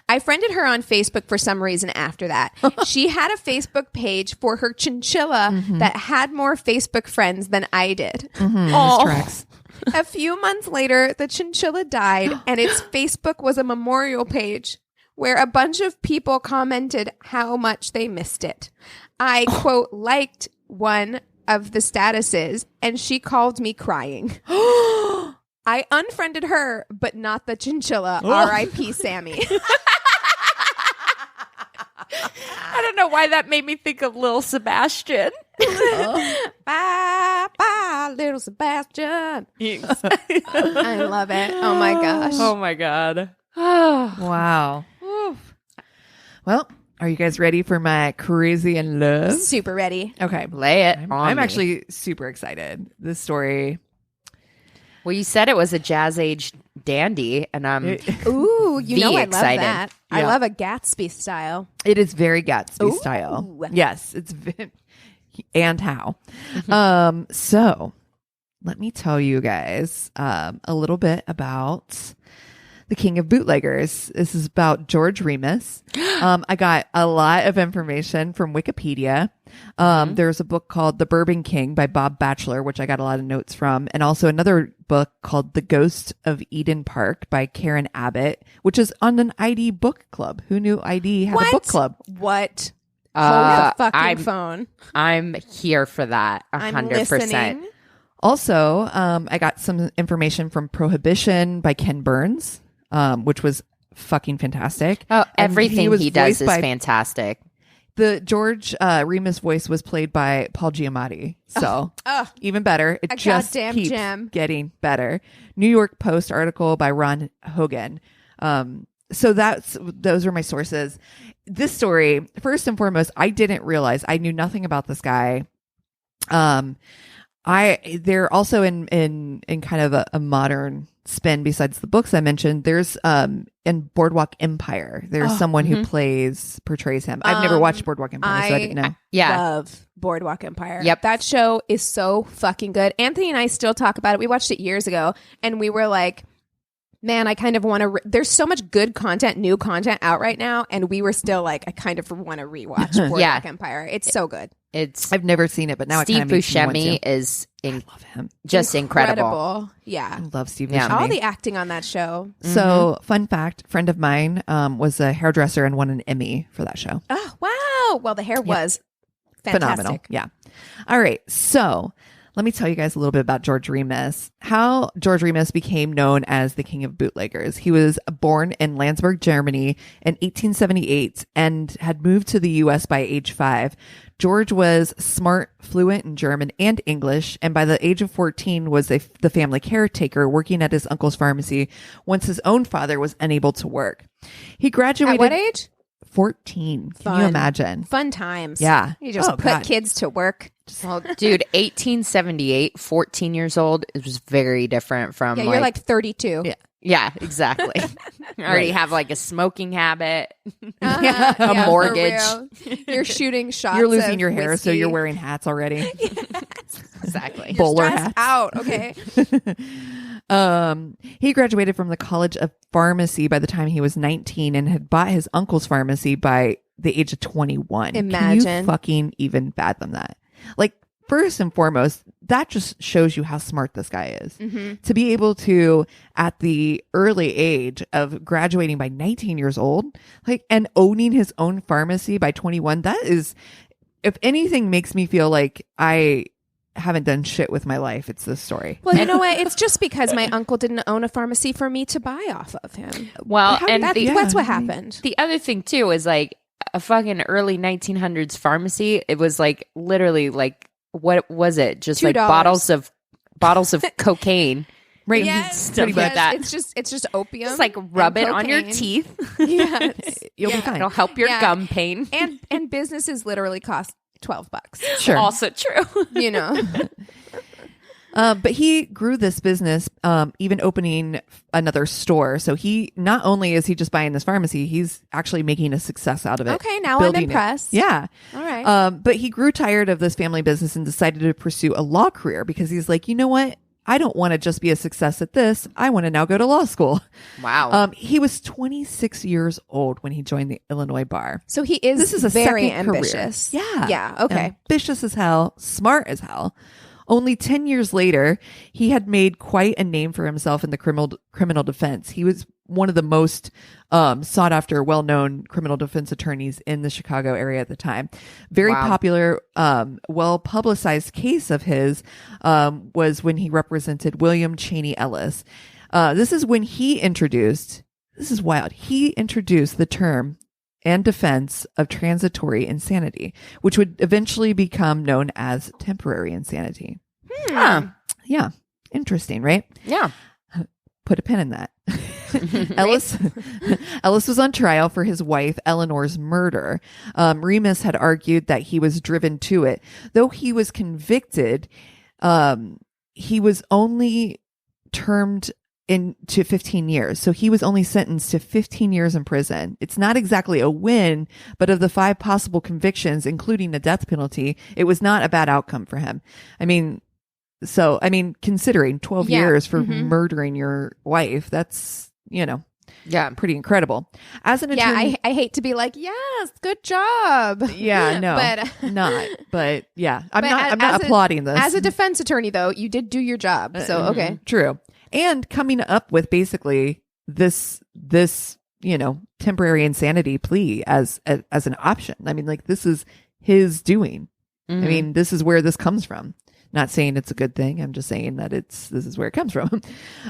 I friended her on Facebook for some reason after that. She had a Facebook page for her chinchilla that had more Facebook friends than I did. This tracks. A few months later, the chinchilla died and its Facebook was a memorial page where a bunch of people commented how much they missed it. I, quote, liked one of the statuses and she called me crying. I unfriended her, but not the chinchilla. R.I.P. Sammy. I don't know why that made me think of Lil Sebastian. Bye, bye, little Sebastian. I love it. Oh my gosh. Oh my God. Wow. Well, are you guys ready for my crazy in love? Super ready. Okay. Lay it I'm on me. actually super excited. This story, Well, you said it was a jazz age dandy, and I'm Ooh, you know I excited. love that. I Yeah. love a Gatsby style. It is very Gatsby Ooh. style. Yes, and how. So let me tell you guys a little bit about the King of Bootleggers. This is about George Remus. I got a lot of information from Wikipedia. There's a book called The Bourbon King by Bob Batchelor, which I got a lot of notes from, and also another book called The Ghost of Eden Park by Karen Abbott, which is on an ID book club. Who knew ID had a book club? What? Hold the fucking I'm- phone. I'm here for that. I'm 100%. listening. Also, I got some information from Prohibition by Ken Burns, which was fucking fantastic. Oh, And everything was he does voiced is by- fantastic. The George Remus voice was played by Paul Giamatti. So even better. It A just goddamn keeps gem. getting better. New York Post article by Ron Hogan. So those are my sources. This story, first and foremost, I didn't realize, I knew nothing about this guy. They're also in kind of a modern spin besides the books I mentioned. There's in Boardwalk Empire, there's someone who portrays him. I've never watched Boardwalk Empire, so I didn't know. Yeah. Love Boardwalk Empire. Yep. That show is so fucking good. Anthony and I still talk about it. We watched it years ago and we were like, man, I kind of want to. There's so much good content, new content out right now. And we were still like, I kind of want to rewatch Boardwalk Empire. It's so good. It's I've never seen it, but now Steve it kind of makes me want Buscemi to. is Love him. just incredible. Yeah. I love Steve Yeah. Buscemi. All the acting on that show. So, fun fact, friend of mine was a hairdresser and won an Emmy for that show. Oh, wow. Well, the hair was fantastic. Phenomenal. Yeah. All right. So, let me tell you guys a little bit about George Remus. How George Remus became known as the King of Bootleggers. He was born in Landsberg, Germany in 1878 and had moved to the U.S. by age 5. George was smart, fluent in German and English, and by the age of 14 was the family caretaker working at his uncle's pharmacy once his own father was unable to work. He graduated At what age? 14. Can you Fun. imagine? Fun times. Yeah. You just Oh, put God. kids to work. Well, dude, 1878, 14 years old, it was very different from Yeah, you're like 32. Yeah. yeah, exactly. I already have like a smoking habit, Uh-huh. a Yeah, for mortgage. real. You're shooting shots. You're losing of your hair, so whiskey. you're wearing hats already. Exactly. You're bowler stressed hats. out. Okay. He graduated from the College of Pharmacy by the time he was 19 and had bought his uncle's pharmacy by the age of 21. Can Imagine. you fucking even fathom that? Like, first and foremost, that just shows you how smart this guy is. To be able to, at the early age of graduating by 19 years old, like, and owning his own pharmacy by 21, that is, if anything makes me feel like I haven't done shit with my life, it's this story. Well, you know what? It's just because my uncle didn't own a pharmacy for me to buy off of him. Well, and That's what happened. the other thing too is like a fucking early 1900s pharmacy. It was like literally like, what was it? Just like $2. bottles of cocaine. Right. Yes, Stuff like yes, that. It's just opium. Just like rub and it on your cocaine. teeth. Yes. You'll be Yeah. fine. It'll help your Yeah. gum pain. and businesses literally cost $12. Sure. Also true. You know. But he grew this business, even opening another store. So he, not only is he just buying this pharmacy, he's actually making a success out of it. Okay, now I'm building it. impressed. Yeah. All right. But he grew tired of this family business and decided to pursue a law career because he's like, you know what? I don't want to just be a success at this. I want to now go to law school. Wow. He was 26 years old when he joined the Illinois bar. So he is This is a very second career. ambitious. Yeah. Yeah. Okay. Ambitious as hell, smart as hell. Only 10 years later, he had made quite a name for himself in the criminal defense. He was one of the most sought after, well-known criminal defense attorneys in the Chicago area at the time. Very Wow. popular, well-publicized case of his was when he represented William Cheney Ellis. This is when he introduced, this is wild, he introduced the term and defense of transitory insanity, which would eventually become known as temporary insanity. Huh. Yeah. Interesting, right? Yeah. Put a pin in that. Ellis was on trial for his wife Eleanor's murder. Remus had argued that he was driven to it. Though he was convicted, he was only termed into 15 years. So he was only sentenced to 15 years in prison. It's not exactly a win, but of the 5 possible convictions, including the death penalty, it was not a bad outcome for him. I mean, considering 12 years for murdering your wife, that's, pretty incredible. As an attorney, I hate to be like, yes, good job. Yeah, no, but yeah, I'm not applauding this. As a defense attorney, though, you did do your job. So, okay. True. And coming up with basically this temporary insanity plea as an option. I mean, like, this is his doing. I mean, this is where this comes from. Not saying it's a good thing. I'm just saying that this is where it comes from.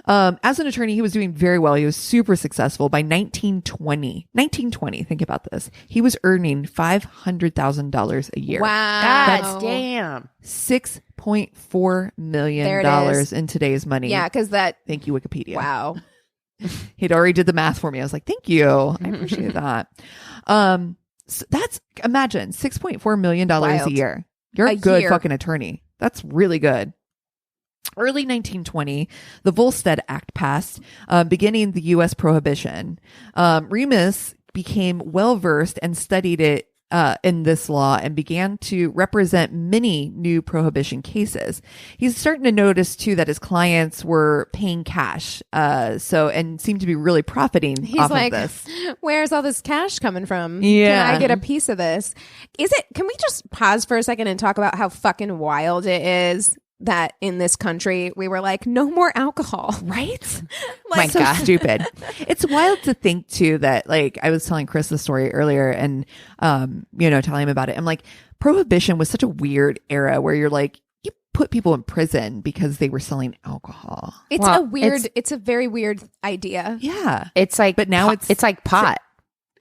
As an attorney, he was doing very well. He was super successful. By 1920, think about this. He was earning $500,000 a year. Wow. That's damn. $6.4 million in today's money. Yeah, because that. Thank you, Wikipedia. Wow. He'd already did the math for me. I was like, thank you. I appreciate that. So imagine $6.4 million a year. You're a good fucking attorney. That's really good. Early 1920, the Volstead Act passed, beginning the U.S. prohibition. Remus became well-versed and studied it in this law and began to represent many new prohibition cases. He's starting to notice, too, that his clients were paying cash, and seemed to be really profiting off of this. Where's all this cash coming from? Yeah. Can I get a piece of this? Can we just pause for a second and talk about how fucking wild it is that in this country we were like, no more alcohol, right? My so God. Stupid. It's wild to think too that, like, I was telling Chris the story earlier and telling him about it. I'm like, prohibition was such a weird era where you're like, you put people in prison because they were selling alcohol. It's a very weird idea. Yeah. It's like, but now it's like pot.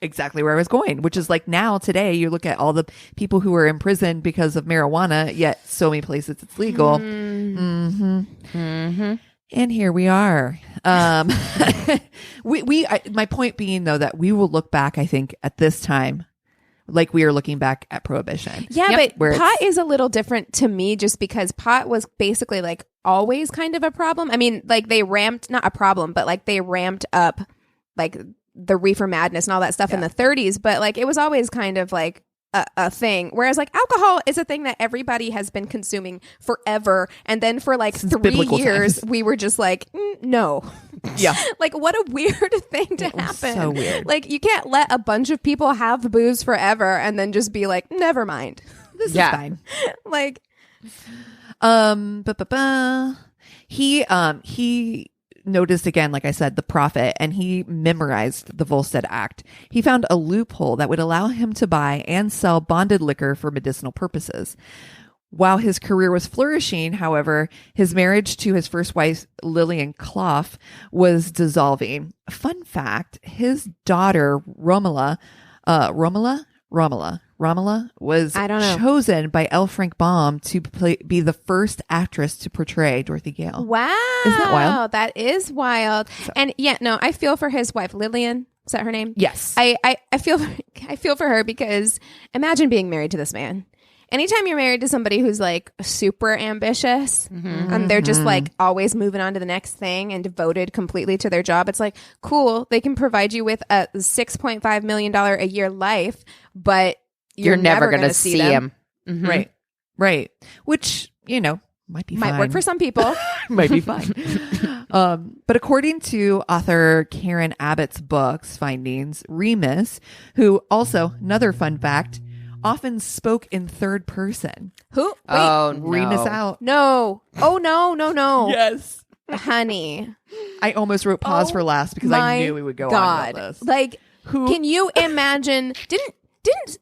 Exactly where I was going, which is like, now today you look at all the people who are in prison because of marijuana, yet so many places it's legal. And here we are. My point being, though, that we will look back, I think, at this time like we are looking back at prohibition. Yeah, but pot is a little different to me just because pot was basically like always kind of a problem. I mean, like they ramped up like the reefer madness and all that stuff in the 30s, but like it was always kind of like a thing. Whereas like alcohol is a thing that everybody has been consuming forever. And then for like Since 3 years, we were just like, no. Yeah. Like what a weird thing to happen. So weird. Like you can't let a bunch of people have booze forever and then just be like, never mind. This is fine. Like, he noticed again, like I said, the profit, and he memorized the Volstead Act. He found a loophole that would allow him to buy and sell bonded liquor for medicinal purposes. While his career was flourishing, however, his marriage to his first wife, Lillian Clough, was dissolving. Fun fact, his daughter, Romola was chosen by L. Frank Baum to be the first actress to portray Dorothy Gale. Wow. Isn't that wild? That is wild. And yeah, no, I feel for his wife, Lillian. Is that her name? Yes. I feel for her because imagine being married to this man. Anytime you're married to somebody who's like super ambitious and they're just like always moving on to the next thing and devoted completely to their job, it's like, cool, they can provide you with a $6.5 million a year life, but you're never going to see him. Mm-hmm. Right. Which, might be fine. Might work for some people. Might be fine. But according to author Karen Abbott's books findings, Remus, who also, another fun fact, often spoke in third person. Who? Wait. Oh, no. Remus out. No. Oh, no. Yes. Honey. I almost wrote pause for last because I knew we would go on about this. Like, can you imagine? Didn't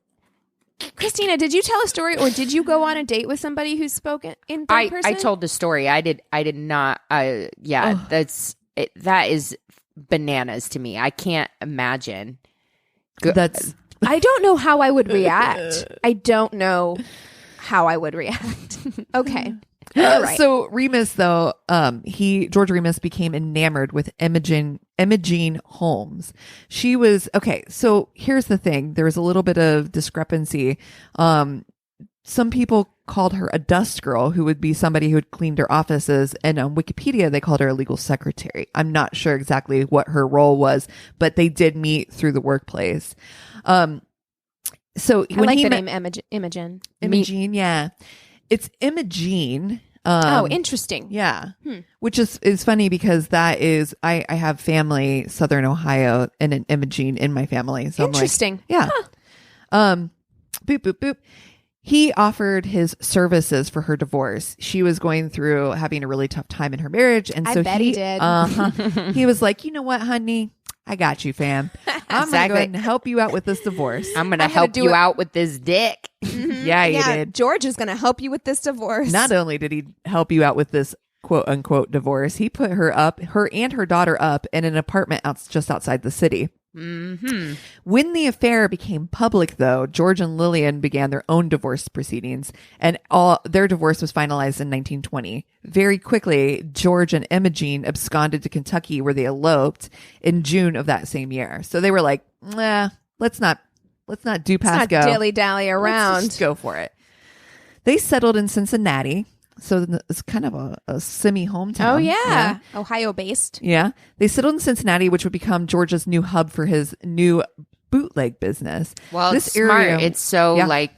Christina, did you tell a story or did you go on a date with somebody who spoke in third person? I told the story. I did not. That is bananas to me. I can't imagine. I don't know how I would react. Okay. All right. So Remus, though, George Remus became enamored with Imogene Holmes. She was, okay, so here's the thing. There was a little bit of discrepancy. Some people called her a dust girl, who would be somebody who had cleaned her offices. And on Wikipedia, they called her a legal secretary. I'm not sure exactly what her role was, but they did meet through the workplace. So I when like he the met name Imogen. Imogene, yeah, it's Imogene. Interesting. Yeah. Which is funny because that is, I have family, Southern Ohio, and an Imogene in my family. So Interesting. I'm like, yeah. Boop, boop, boop. He offered his services for her divorce. She was going through having a really tough time in her marriage. And so I bet he did. He was like, you know what, honey? I got you, fam. I'm going to go ahead and help you out with this divorce. I'm going to help you out with this dick. Yeah, he did. George is going to help you with this divorce. Not only did he help you out with this quote unquote divorce, he put her and her daughter up in an apartment just outside the city. Mm-hmm. When the affair became public, though, George and Lillian began their own divorce proceedings, and their divorce was finalized in 1920. Very quickly, George and Imogene absconded to Kentucky, where they eloped in June of that same year. So they were like, nah, let's not do past go. Dilly-dally around. Let's just go for it. They settled in Cincinnati. So it's kind of a semi-hometown. Oh, yeah. Ohio-based. Yeah. They settled in Cincinnati, which would become George's new hub for his new bootleg business. Well, this it's smart. area, It's so like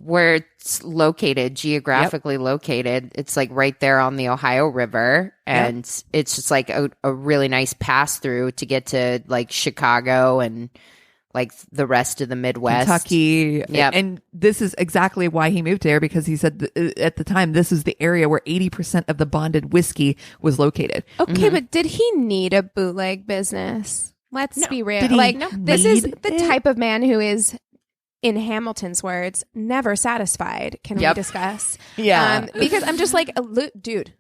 where it's located, geographically located. It's like right there on the Ohio River. And it's just like a really nice pass through to get to like Chicago and like the rest of the Midwest. Kentucky. Yeah. And this is exactly why he moved there, because he said at the time, this is the area where 80% of the bonded whiskey was located. Okay, but did he need a bootleg business? Let's be real. Did he Like, this is need the it? type of man who is, in Hamilton's words, never satisfied. Can we discuss? Yeah. Because I'm just like, dude,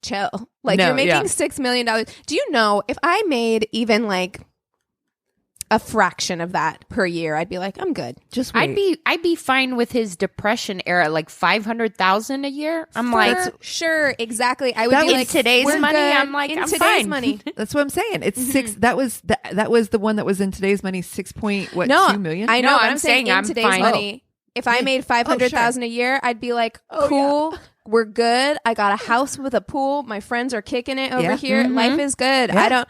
chill. Like, No, you're making yeah. $6 million. Do you know, if I made even like a fraction of that per year, I'd be like, I'm good. Just wait. I'd be fine with his depression era, like 500,000 a year. I'm like, sure, exactly. I would That be was like, today's we're money. good. I'm like, in I'm today's fine. money. That's what I'm saying. It's six. That was the one that was in today's money. 2 million. I know. No, but I'm I'm saying saying in I'm today's fine. money, if I made 500,000 a year, I'd be like, cool. We're good. I got a house with a pool. My friends are kicking it over here. Life is good. Yeah.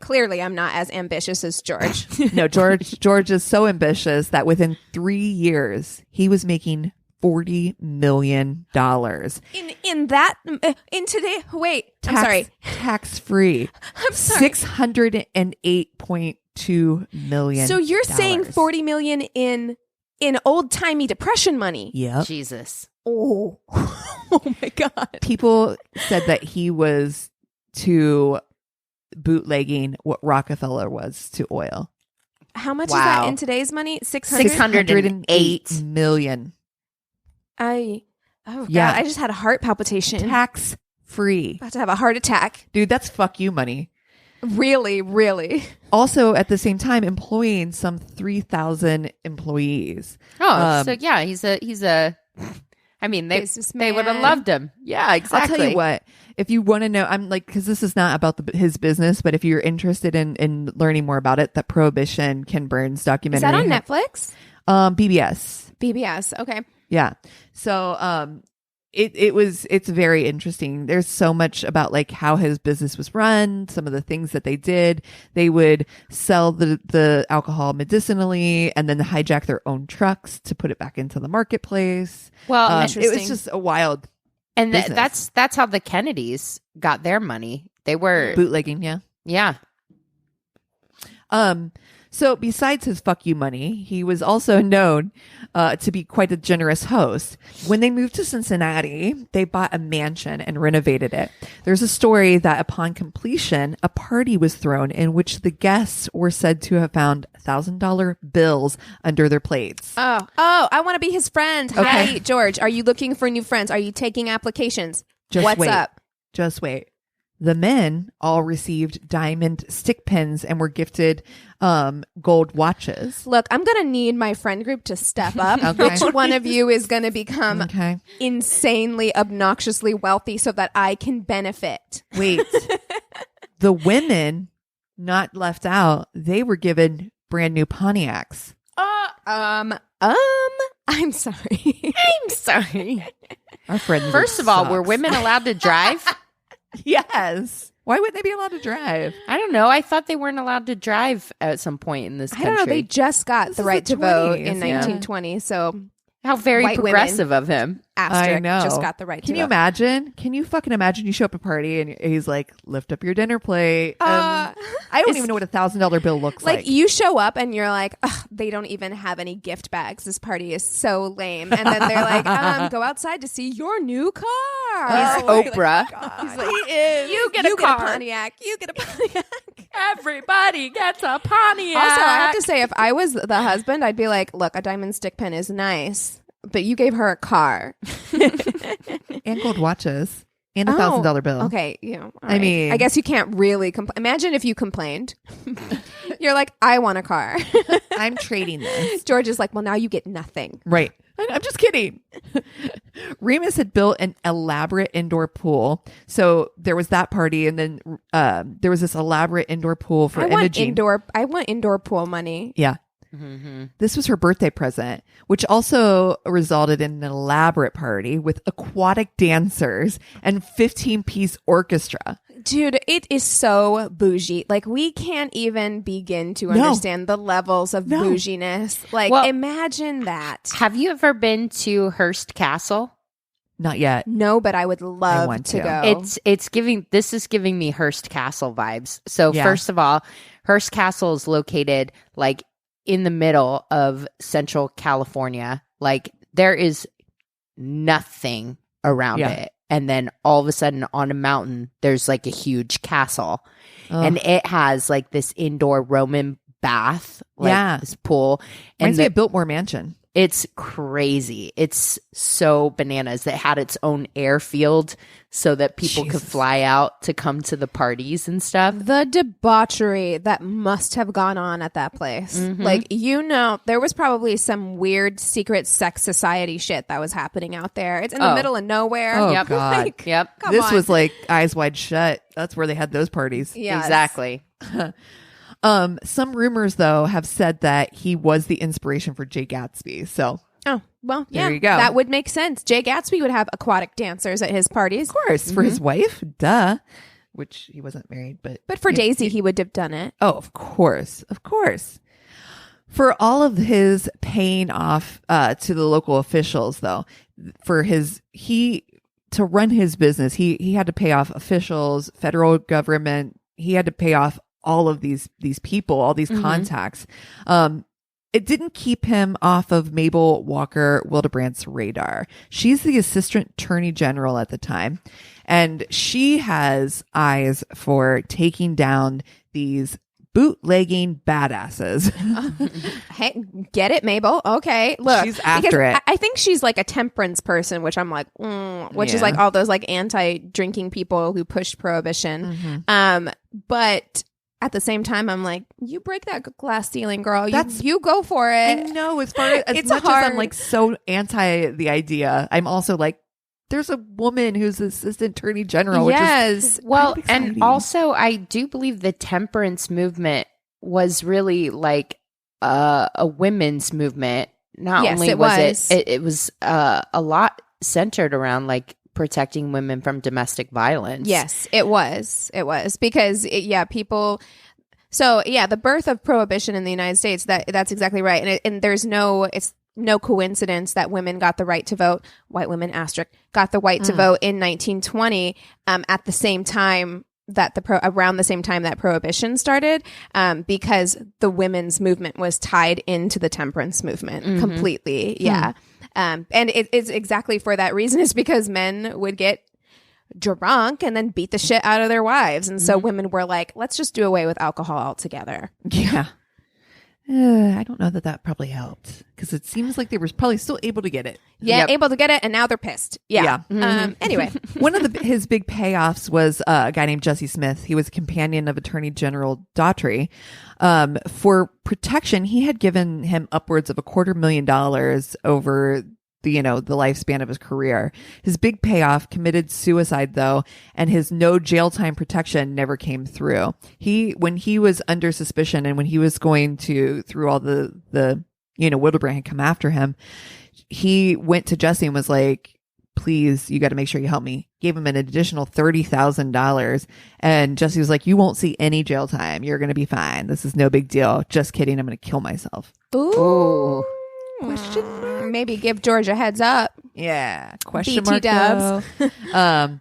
Clearly, I'm not as ambitious as George. No, George is so ambitious that within 3 years he was making $40 million. in today. Wait, I'm sorry. Tax free. I'm sorry. $608.2 million. So you're saying 40 million in old timey depression money? Yep. Jesus. Oh, oh my God. People said that he was to bootlegging what Rockefeller was to oil. How much is that in today's money? 600? $608 million. God, Yeah. I just had a heart palpitation. Tax free. About to have a heart attack. Dude, that's fuck you money. Really, really. Also, at the same time, employing some 3,000 employees. Oh, so yeah, he's a. I mean, they would have loved him. Yeah, exactly. I'll tell you what. If you want to know, I'm like, because this is not about his business, but if you're interested in learning more about it, that Prohibition, Ken Burns documentary. Is that on Netflix? BBS. BBS. Okay. Yeah. So, it's very interesting. There's so much about like how his business was run, some of the things that they did. They would sell the alcohol medicinally and then hijack their own trucks to put it back into the marketplace. Well, it was just a wild and business. that's how the Kennedys got their money. They were bootlegging. Yeah. Yeah. So besides his fuck you money, he was also known to be quite a generous host. When they moved to Cincinnati, they bought a mansion and renovated it. There's a story that upon completion, a party was thrown in which the guests were said to have found $1,000 bills under their plates. Oh, I want to be his friend. Okay. Hi, George. Are you looking for new friends? Are you taking applications? What's wait. up? Just wait. The men all received diamond stick pins and were gifted gold watches. Look, I'm going to need my friend group to step up. Okay. Which one of you is going to become Okay. insanely, obnoxiously wealthy so that I can benefit? Wait. The women, not left out, they were given brand new Pontiacs. I'm sorry. I'm sorry. Our friend. First of all, were women allowed to drive? Yes. Why wouldn't they be allowed to drive? I don't know. I thought they weren't allowed to drive at some point in this country. I don't know. They just got This the is right the to vote 20s, in yeah. 1920. So How very white progressive of him. asterisk I know. just got the right to Can vote. you imagine? Can you fucking imagine? You show up at a party and he's like, "Lift up your dinner plate." I don't even know what $1,000 bill looks like. Like you show up and you're like, ugh, they don't even have any gift bags. This party is so lame. And then they're like, go outside to see your new car. He's Oprah. He's like, he is. You get a car. Pontiac. You get a Pontiac. Everybody gets a Pontiac. Also, I have to say, if I was the husband, I'd be like, look, a diamond stick pin is nice, but you gave her a car. and gold watches and $1,000 bill. Okay, you know, all I right. mean- I guess you can't really imagine if you complained. You're like, I want a car. I'm trading this. George is like, well, now you get nothing. Right. I'm just kidding. Remus had built an elaborate indoor pool. So there was that party, and then there was this elaborate indoor pool for I want Imogene. I want indoor pool money. Yeah. This was her birthday present, which also resulted in an elaborate party with aquatic dancers and 15-piece orchestra. Dude, it is so bougie. Like, we can't even begin to understand the levels of bouginess. Like, Well- imagine that. Have you ever been to Hearst Castle? Not yet. No, but I would love want to to. go. This is giving me Hearst Castle vibes. So Yeah. first of all, Hearst Castle is located like in the middle of Central California. Like there is nothing around Yeah. it. And then all of a sudden on a mountain, there's like a huge castle. Ugh. And it has like this indoor Roman bath, like Yeah. this pool. And Reminds me of Biltmore Mansion. it's crazy. It's so bananas that had its own airfield so that people could Jesus. fly out to come to the parties and stuff. The debauchery that must have gone on at that place. Like, you know, there was probably some weird secret sex society shit that was happening out there. It's in the Oh. middle of nowhere. Oh, Yep. God. Like, Yep. come This on. was like Eyes Wide Shut. That's where they had those parties. Yes. Exactly. Some rumors, though, have said that he was the inspiration for Jay Gatsby. So, Oh, well, There yeah. you go. That would make sense. Jay Gatsby would have aquatic dancers at his parties. of course, for his wife, duh, which he wasn't married, But for Daisy, he would have done it. Oh, of course. Of course. For all of his paying off to the local officials, though, to run his business, he had to pay off officials, federal government. He had to pay off all of these people, all these contacts. It didn't keep him off of Mabel Walker Wildebrandt's radar. She's the assistant attorney general at the time, and she has eyes for taking down these bootlegging badasses. Hey, get it, Mabel? Okay, look, She's after because it. I think she's like a temperance person, which I'm like, which is Yeah. like all those like anti-drinking people who pushed prohibition. But at the same time, I'm like, you break that glass ceiling, girl. You go for I it. know, as far as It's much as hard. I'm like so anti the idea, I'm also like, there's a woman who's the assistant attorney general. Yes. Well, kind of exciting. and also I do believe the temperance movement was really like a women's movement. Not Yes, only it was was. it was a lot centered around like protecting women from domestic violence. Yes, it was. It was because people. So yeah, the birth of prohibition in the United States. That's exactly right. And there's it's no coincidence that women got the right to vote. White women asterisk got the right to vote in 1920. At the same time that around the same time that prohibition started, because the women's movement was tied into the temperance movement completely. Yeah. And it's exactly for that reason. It's because men would get drunk and then beat the shit out of their wives. And so women were like, let's just do away with alcohol altogether. Yeah. I don't know that probably helped because it seems like they were probably still able to get it. Yeah, Yep. able to get it. And now they're pissed. Yeah. Anyway. One of his big payoffs was a guy named Jesse Smith. He was a companion of Attorney General Daughtry. For protection, he had given him upwards of $250,000 over the lifespan of his career. His big payoff, committed suicide though, and his no jail time protection never came through. When he was under suspicion and when he was going through all the Wildebrandt had come after him, he went to Jesse and was like, please, you got to make sure you help me. Gave him an additional $30,000. And Jesse was like, you won't see any jail time. You're going to be fine. This is no big deal. Just kidding. I'm going to kill myself. Ooh. Question mark? Maybe give George a heads up. Yeah. Question BT mark. dubs.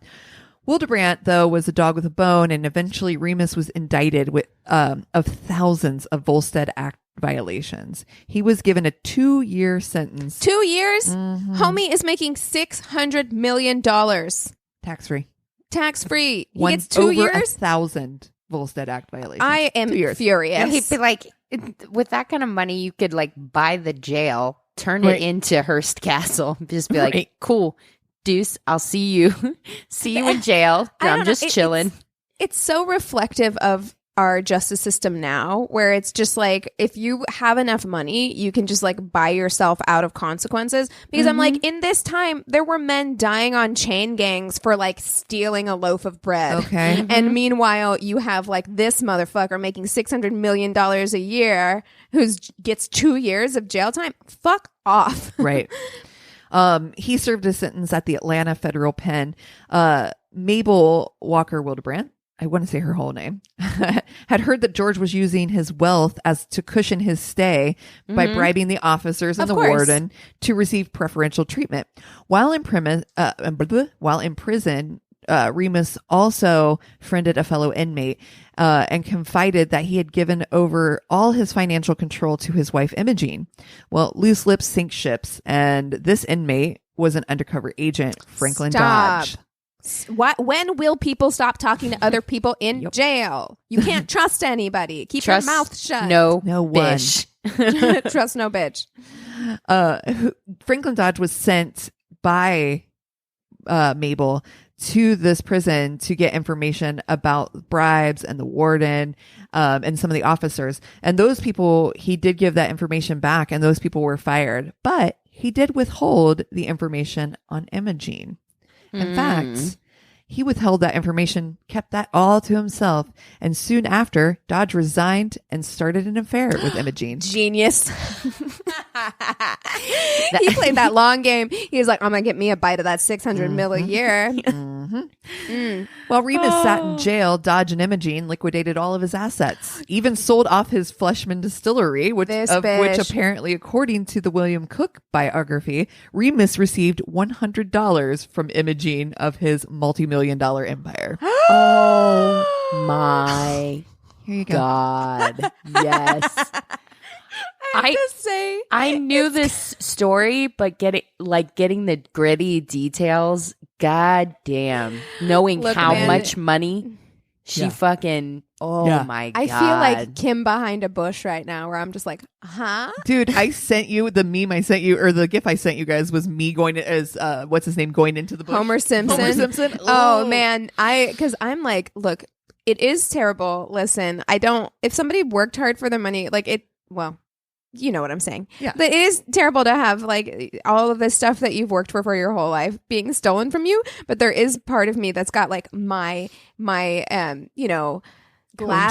Wildebrandt, though, was a dog with a bone, and eventually Remus was indicted with of thousands of Volstead Act violations. He was given a 2-year sentence. 2 years? Mhm. Homie is making $600 million. Tax-free. Tax-free. He One, gets 2 over years? 1,000 Volstead Act violations. I am 2 years. furious. He'd be like, with that kind of money, you could like buy the jail, turn Right. it into Hearst Castle, just be like, Right. cool, Deuce, I'll see you. See you in jail. I don't I'm know. just chilling. It's so reflective of our justice system now, where it's just like, if you have enough money, you can just like buy yourself out of consequences. Because I'm like, in this time, there were men dying on chain gangs for like stealing a loaf of bread. Okay. And meanwhile, you have like this motherfucker making $600 million a year who gets 2 years of jail time. Fuck off. Right. He served a sentence at the Atlanta Federal Pen. Mabel Walker Wildebrandt, I want to say her whole name, had heard that George was using his wealth as to cushion his stay by bribing the officers and Of the course. warden to receive preferential treatment. While in prison, Remus also friended a fellow inmate and confided that he had given over all his financial control to his wife, Imogene. Well, loose lips sink ships, and this inmate was an undercover agent, Franklin Stop. Dodge. When will people stop talking to other people in jail? You can't trust anybody. Keep Trust your mouth shut. No one. bitch. Trust no bitch. Franklin Dodge was sent by Mabel to this prison to get information about bribes and the warden and some of the officers. And those people, he did give that information back, and those people were fired. But he did withhold the information on Imogene. In fact, he withheld that information, kept that all to himself, and soon after, Dodge resigned and started an affair with Imogene. Genius. He played that long game. He was like, I'm going to get me a bite of that $600 million a year. While Remus sat in jail, Dodge and Imogene liquidated all of his assets, even sold off his Fleischmann distillery, which bitch. apparently, according to the William Cook biography, Remus received $100 from Imogene of his multi-million-dollar empire. Oh my Here you go. God. Yes. I knew this story, but getting the gritty details, god damn. Knowing Look, how man. much money she fucking my God. I feel like Kim behind a bush right now, where I'm just like, huh? Dude, I sent you the meme I sent you, or the GIF I sent you guys was me going as what's his name going into the bush. Homer Simpson. Homer Simpson. Oh man, because I'm like, look, it is terrible. Listen, if somebody worked hard for their money, you know what I'm saying. Yeah. But it is terrible to have like all of this stuff that you've worked for your whole life being stolen from you. But there is part of me that's got like my glass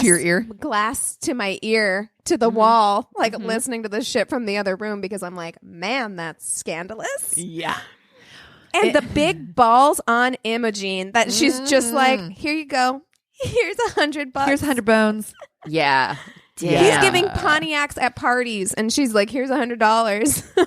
to your ear? glass to my ear to the wall, like listening to the shit from the other room, because I'm like, man, that's scandalous. Yeah. And the big balls on Imogene that she's just like, here you go. Here's $100. Here's 100 bones. yeah. Yeah. He's giving Pontiacs at parties, and she's like, here's $100.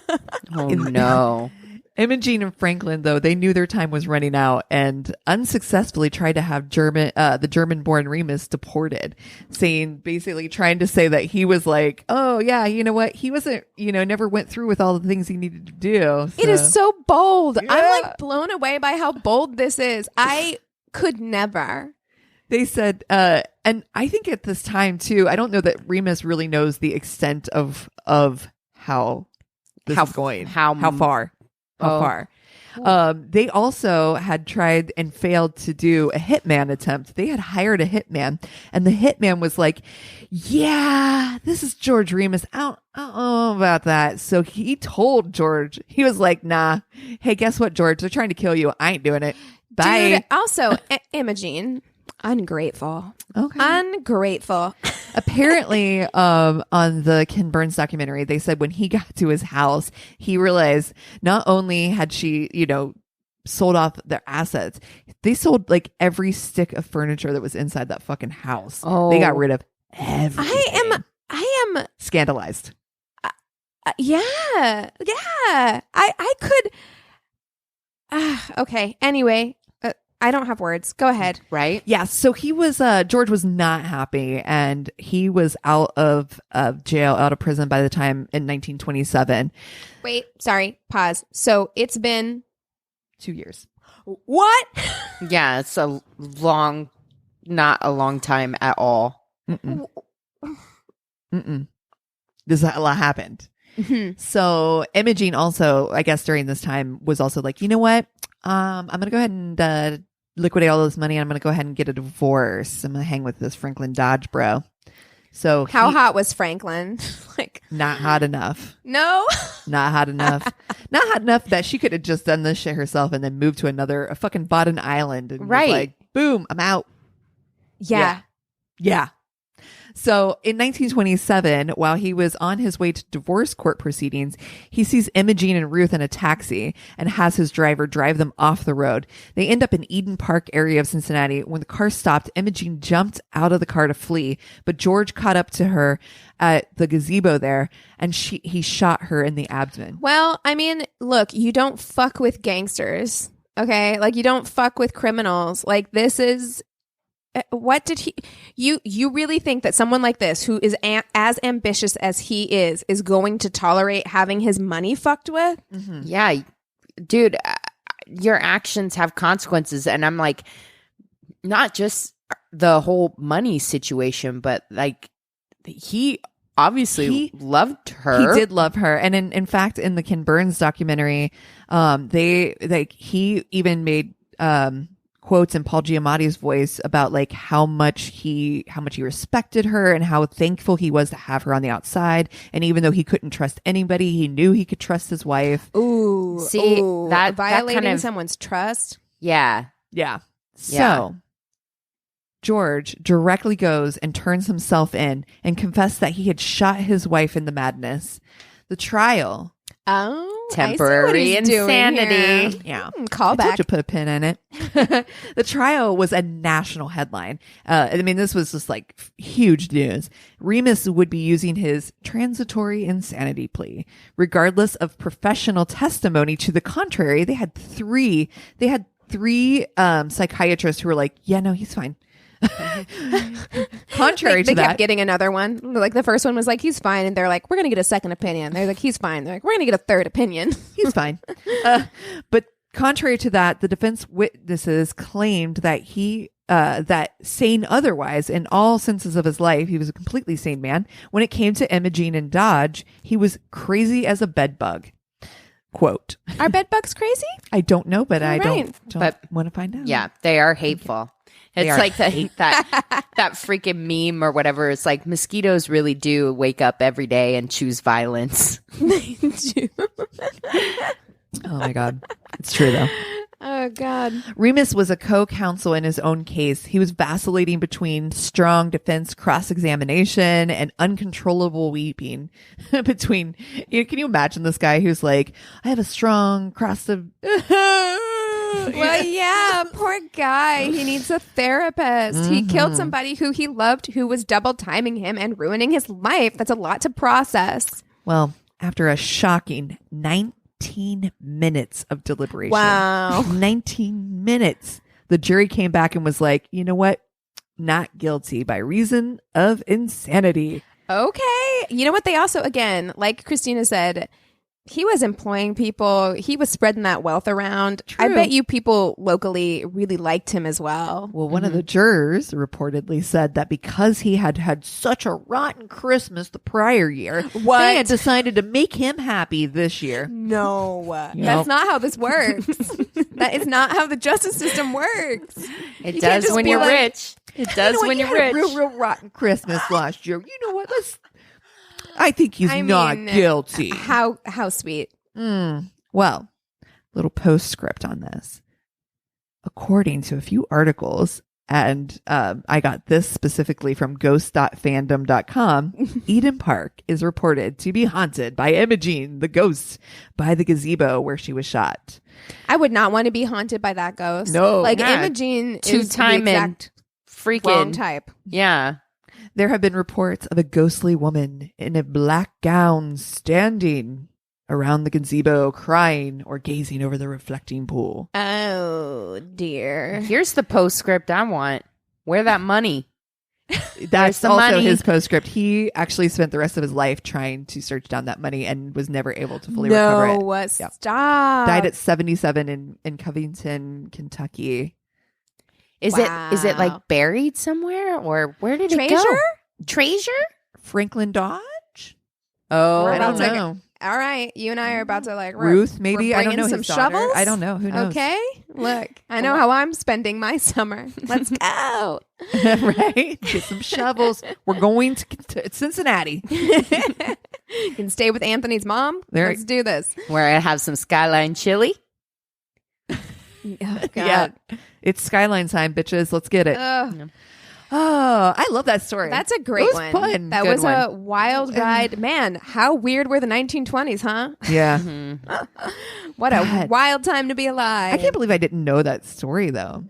Oh no. Imogene and Franklin, though, they knew their time was running out and unsuccessfully tried to have the German-born Remus deported, trying to say that he was like, oh yeah, you know what? He wasn't, never went through with all the things he needed to do. It is so bold. Yeah. I'm like blown away by how bold this is. I could never. They said, and I think at this time too, I don't know that Remus really knows the extent of how this is going, how far. They also had tried and failed to do a hitman attempt. They had hired a hitman, and the hitman was like, yeah, this is George Remus. I don't know about that. So he told George, he was like, nah, hey, guess what, George? They're trying to kill you. I ain't doing it. Bye. Dude, also, Imogene, Ungrateful. Okay. Ungrateful. Apparently, on the Ken Burns documentary, they said when he got to his house, he realized not only had she, sold off their assets, they sold like every stick of furniture that was inside that fucking house. Oh. They got rid of everything. I am Scandalized. yeah. I could okay. Anyway, I don't have words. Go ahead. Right? Yeah. So he was, George was not happy, and he was out of jail, out of prison by the time in 1927. Wait, sorry. Pause. So it's been 2 years. what? Yeah, it's not a long time at all. This a lot happened. Mhm. So Imogene also, I guess during this time, was also like, you know what? I'm going to go ahead and liquidate all this money. And I'm going to go ahead and get a divorce. I'm going to hang with this Franklin Dodge bro. So How hot was Franklin? Like, not hot enough. no. Not hot enough. Not hot enough that she could have just done this shit herself and then moved to fucking bought an island and was Right. like, boom, I'm out. Yeah. Yeah. So in 1927, while he was on his way to divorce court proceedings, he sees Imogene and Ruth in a taxi and has his driver drive them off the road. They end up in Eden Park area of Cincinnati. When the car stopped, Imogene jumped out of the car to flee, but George caught up to her at the gazebo there, and he shot her in the abdomen. Well, I mean, look, you don't fuck with gangsters. Okay? Like, you don't fuck with criminals. Like, this is what did he you really think that someone like this, who is as ambitious as he is going to tolerate having his money fucked with? Mm-hmm. Yeah, dude, your actions have consequences. And I'm like, not just the whole money situation, but like he obviously loved her. He did love her. And in fact, in the Ken Burns documentary, he even made quotes in Paul Giamatti's voice about like how much he respected her and how thankful he was to have her on the outside. And even though he couldn't trust anybody, he knew he could trust his wife. Ooh, See, that violating kind of, someone's trust. Yeah. Yeah. Yeah. So George directly goes and turns himself in and confessed that he had shot his wife in the madness. The trial. Oh, Temporary insanity. Yeah. Call I back. told you put a pin in it. The trial was a national headline. I mean, this was just like huge news. Remus would be using his transitory insanity plea. Regardless of professional testimony to the contrary, they had three psychiatrists who were like, yeah, no, he's fine. Contrary to they that, kept getting another one. Like the first one was like, he's fine. And they're like, we're going to get a second opinion. They're like, he's fine. They're like, we're going to get a third opinion. he's fine. But contrary to that, the defense witnesses claimed that that sane otherwise in all senses of his life, he was a completely sane man. When it came to Imogene and Dodge, he was crazy as a bedbug. Quote. Are bed bugs crazy? I don't know, but I right. don't want to find out. Yeah, they are hateful. They It's are like that freaking meme or whatever. It's like mosquitoes really do wake up every day and choose violence. They do. Oh my God. It's true though. Oh God. Remus was a co-counsel in his own case. He was vacillating between strong defense cross-examination and uncontrollable weeping. Can you imagine this guy who's like, I have a strong Well, yeah, poor guy. He needs a therapist. Mm-hmm. He killed somebody who he loved, who was double timing him and ruining his life. That's a lot to process. Well, after a shocking 19 minutes of deliberation. Wow. 19 minutes. The jury came back and was like, you know what? Not guilty by reason of insanity. Okay. You know what? They also, again, like Christina said, he was employing people. He was spreading that wealth around. I True. bet you people locally really liked him as well. Well, one of the jurors reportedly said that because he had had such a rotten Christmas the prior year, What? they had decided to make him happy this year. No, Yep. that's not how this works. That is not how the justice system works. It You can't does just when be you're like, rich. It does You know what? when You you're had rich. a real rotten Christmas last year. You know what? I think he's I not mean, guilty. How sweet. Well, little postscript on this. According to a few articles, And I got this specifically from ghost.fandom.com. Eden Park is reported to be haunted by Imogene, the ghost, by the gazebo where she was shot. I would not want to be haunted by that ghost. No. Like Yeah. Imogene is the Two-time exact freaking wrong type. Yeah. There have been reports of a ghostly woman in a black gown standing around the gazebo, crying or gazing over the reflecting pool. Oh dear. Here's the postscript I want. Where that money? That's the also money? his postscript. He actually spent the rest of his life trying to search down that money and was never able to fully recover it. No, Yeah. stop. Died at 77 in Covington, Kentucky. Is it Wow. like buried somewhere, or where did it Treasure? go? Treasure? Franklin Dodge? Oh, We're I about don't to- know. All right, you and I are about to like Ruth, maybe? we're I don't bringing know some his daughter. shovels. I don't know. Who knows? Okay, look, I know how I'm spending my summer. Let's go. Right? Get some shovels. We're going to Cincinnati. You can stay with Anthony's mom. There- Let's do this. where I have some Skyline chili. Oh, God. Yeah. It's Skyline time, bitches. Let's get it. Ugh. Oh, I love that story. That's a great It was one. fun. That Good was a one. wild ride. Man, how weird were the 1920s, huh? Yeah. What a God. wild time to be alive. I can't believe I didn't know that story, though.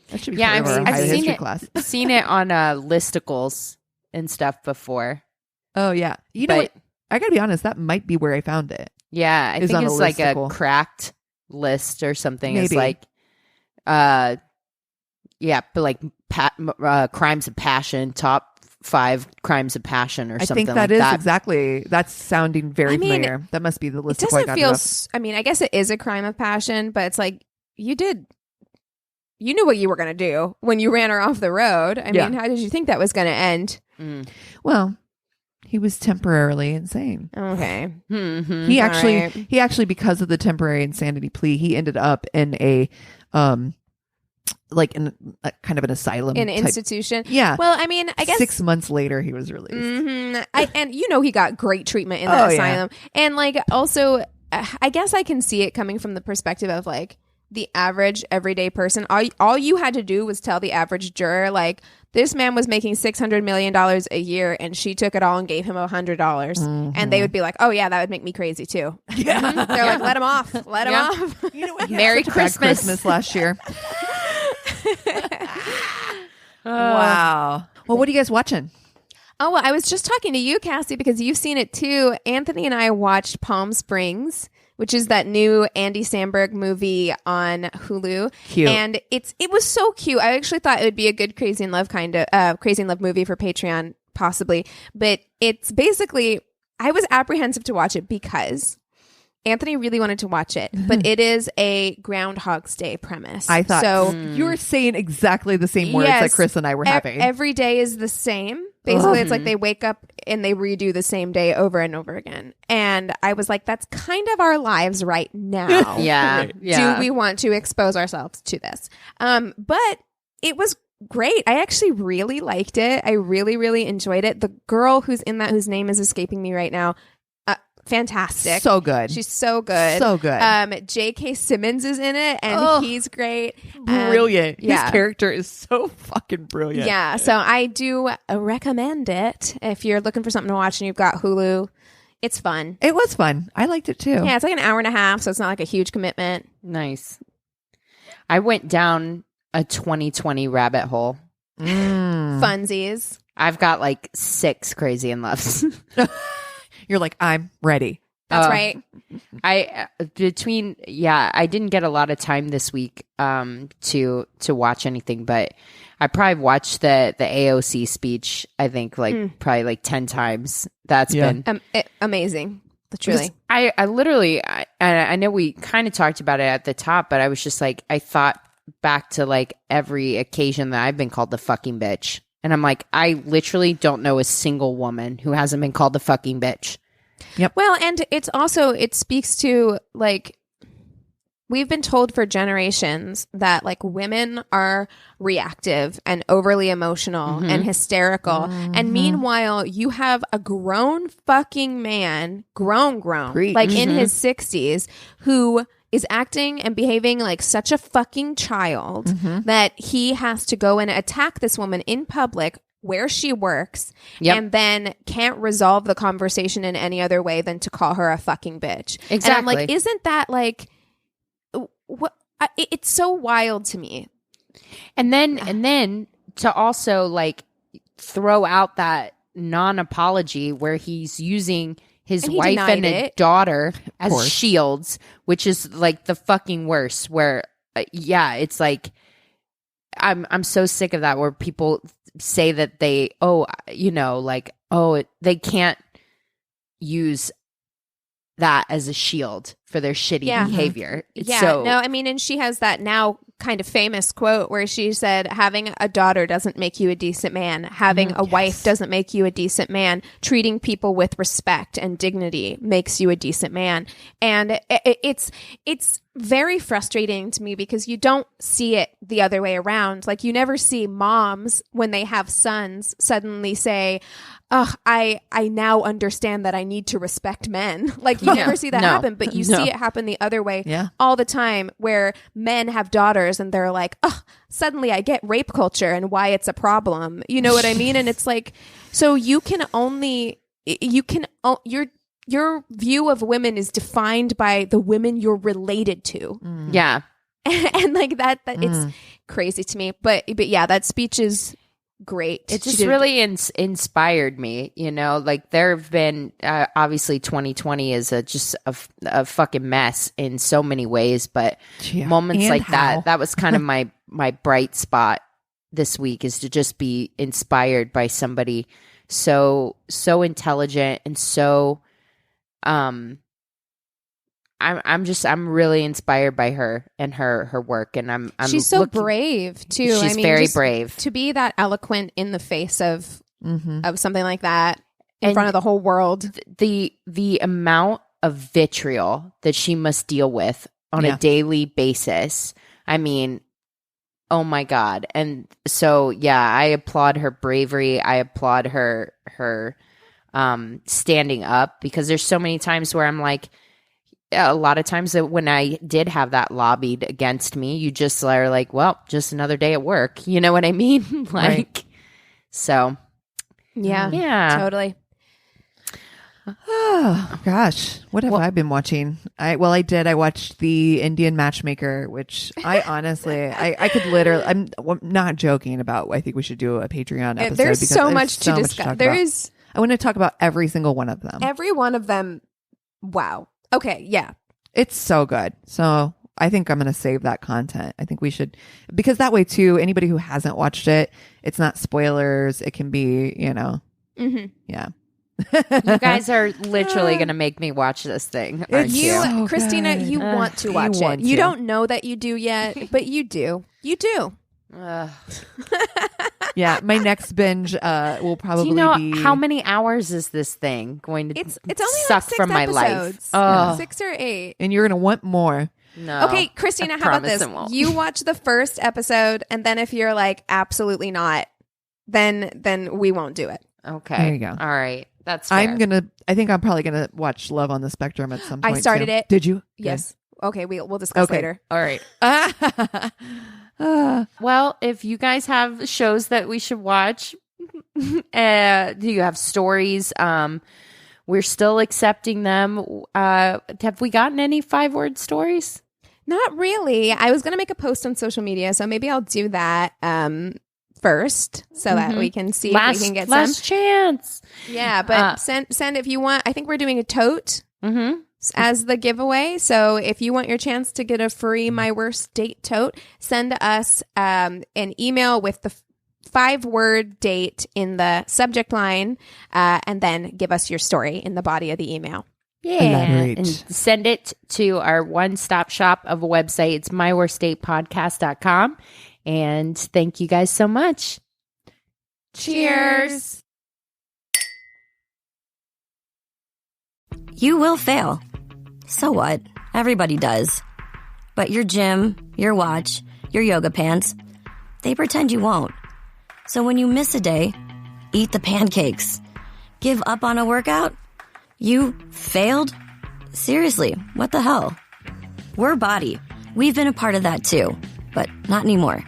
That should be Yeah, part of our I've high seen history it. class. Seen it on listicles and stuff before. Oh, yeah. You know But- what? I got to be honest. That might be where I found it. Yeah, I Is think on a it's like a listicle. cracked list or something. It's Maybe. like, yeah, but like crimes of passion, top 5 crimes of passion, or I something think that like is that. exactly. That's sounding very I mean, familiar. That must be the It list. doesn't feel. I mean, I guess it is a crime of passion, but it's like you knew what you were going to do when you ran her off the road. I Yeah. mean, how did you think that was going to end? Well, he was temporarily insane. Okay. Mhm. He All actually, right. he actually, because of the temporary insanity plea, he ended up in a, like in a kind of an asylum, In an type- institution. Yeah. Well, I mean, I guess 6 months later he was released. and you know he got great treatment in the Oh, yeah. asylum, and like also, I guess I can see it coming from the perspective of like the average everyday person. All you had to do was tell the average juror like this man was making $600 million a year, and she took it all and gave him $100, and they would be like, oh yeah, that would make me crazy too. Yeah. They're like, let him off, let him Yeah. off. You know what? He had Merry such a bad Christmas. Christmas last year. Wow. Well, what are you guys watching? Oh, well, I was just talking to you, Cassie, because you've seen it too. Anthony and I watched Palm Springs, which is that new Andy Samberg movie on Hulu. Cute. And it was so cute. I actually thought it would be a good Crazy in Love Crazy in Love movie for Patreon, possibly. But it's basically, I was apprehensive to watch it because Anthony really wanted to watch it, but it is a Groundhog's Day premise. I thought so. you were saying exactly the same words that Yes. Chris and I were having. Every day is the same. Basically, it's like they wake up and they redo the same day over and over again. And I was like, that's kind of our lives right now. Yeah, yeah. Do we want to expose ourselves to this? But it was great. I actually really liked it. I really, really enjoyed it. The girl who's in that, whose name is escaping me right now, fantastic. So good. She's so good. So good. J.K. Simmons is in it, and he's great. Brilliant. yeah. His character is so fucking brilliant. Yeah, so I do recommend it if you're looking for something to watch and you've got Hulu. It's fun. It was fun. I liked it too. Yeah, it's like an hour and a half, so it's not like a huge commitment. Nice. I went down a 2020 rabbit hole. Funsies. I've got like 6 Crazy in Loves. You're like, I'm ready. That's right. I didn't get a lot of time this week to watch anything, but I probably watched the AOC speech. I think probably like 10 times. That's been Amazing. Truly. I literally I know we kind of talked about it at the top, but I was just like, I thought back to like every occasion that I've been called the fucking bitch, and I'm like, I literally don't know a single woman who hasn't been called the fucking bitch. Well, and it's also, it speaks to like, we've been told for generations that like women are reactive and overly emotional and hysterical. And meanwhile, you have a grown fucking man, grown, Preach. like in his 60s, who is acting and behaving like such a fucking child that he has to go and attack this woman in public where she works and then can't resolve the conversation in any other way than to call her a fucking bitch. Exactly. And I'm like, isn't that like what? It's so wild to me. And then to also like throw out that non-apology where he's using his wife and a daughter as shields, which is like the fucking worst. Where, it's like I'm so sick of that. Where people say that they, they can't use that as a shield for their shitty behavior. And she has that now kind of famous quote where she said, having a daughter doesn't make you a decent man. Having a wife doesn't make you a decent man. Treating people with respect and dignity makes you a decent man. And it's very frustrating to me because you don't see it the other way around. Like, you never see moms when they have sons suddenly say, oh, I now understand that I need to respect men. Like, you never see that happen, but you see it happen the other way all the time, where men have daughters and they're like, oh, suddenly I get rape culture and why it's a problem. You know what I mean? And it's like, so your view of women is defined by the women you're related to. Yeah. And like that it's crazy to me. But yeah, that speech is great. It just really inspired me, like there have been obviously 2020 is just a fucking mess in so many ways, but moments like that was kind of my bright spot this week, is to just be inspired by somebody so intelligent and so I'm really inspired by her and her work, and I'm she's so brave too. She's very brave to be that eloquent in the face of something like that in front of the whole world. The amount of vitriol that she must deal with on a daily basis. I mean, oh my God. And so I applaud her bravery. I applaud her standing up, because there's so many times where I'm like, a lot of times that when I did have that lobbied against me, you just are like, well, just another day at work. You know what I mean? So. Yeah. Totally. Oh, gosh. What have I been watching? I watched the Indian Matchmaker, which I honestly, I could literally, I'm not joking about, I think we should do a Patreon episode. There's so much to discuss. I want to talk about every single one of them. Every one of them. Wow. Okay, yeah. It's so good. So I think I'm going to save that content. I think we should, because that way too, anybody who hasn't watched it, it's not spoilers. It can be, Yeah. You guys are literally going to make me watch this thing, aren't you? So Christina, you want to watch it. You don't know that you do yet, but you do. You do. Yeah, my next binge will probably be... how many hours is this thing going to it's only suck like 6 from episodes. My life? 6 or 8. And you're going to want more. No. Okay, Christina, how about this? You watch the first episode, and then if you're like, absolutely not, then we won't do it. Okay. There you go. All right. That's fair. I think I'm probably going to watch Love on the Spectrum at some point. I started it. Did you? Yes. Good. Okay, we'll discuss later. All right. Well, if you guys have shows that we should watch, do you have stories? We're still accepting them. Have we gotten any 5-word stories? Not really. I was going to make a post on social media, so maybe I'll do that first so that we can see if we can get last chance. Yeah, but send if you want. I think we're doing a tote as the giveaway. So if you want your chance to get a free My Worst Date tote, send us an email with the 5-word date in the subject line, and then give us your story in the body of the email. Yeah, and send it to our one-stop shop of a website. It's myworstdatepodcast.com. And thank you guys so much. Cheers. You will fail. So what? Everybody does. But your gym, your watch, your yoga pants, they pretend you won't. So when you miss a day, eat the pancakes. Give up on a workout? You failed? Seriously, what the hell? We're Body. We've been a part of that too, but not anymore.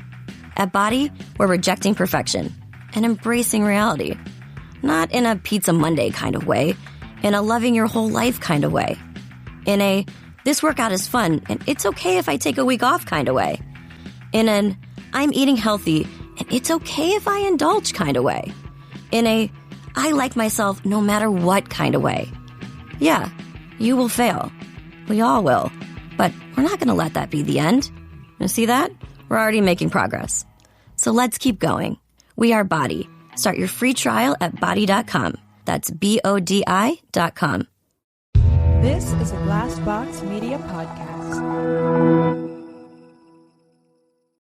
At Body, we're rejecting perfection and embracing reality. Not in a Pizza Monday kind of way, in a loving your whole life kind of way. In a, this workout is fun and it's okay if I take a week off kind of way. In an, I'm eating healthy and it's okay if I indulge kind of way. In a, I like myself no matter what kind of way. Yeah, you will fail. We all will. But we're not going to let that be the end. You see that? We're already making progress. So let's keep going. We are Body. Start your free trial at body.com. That's BODI.com. This is a Glass Box Media Podcast.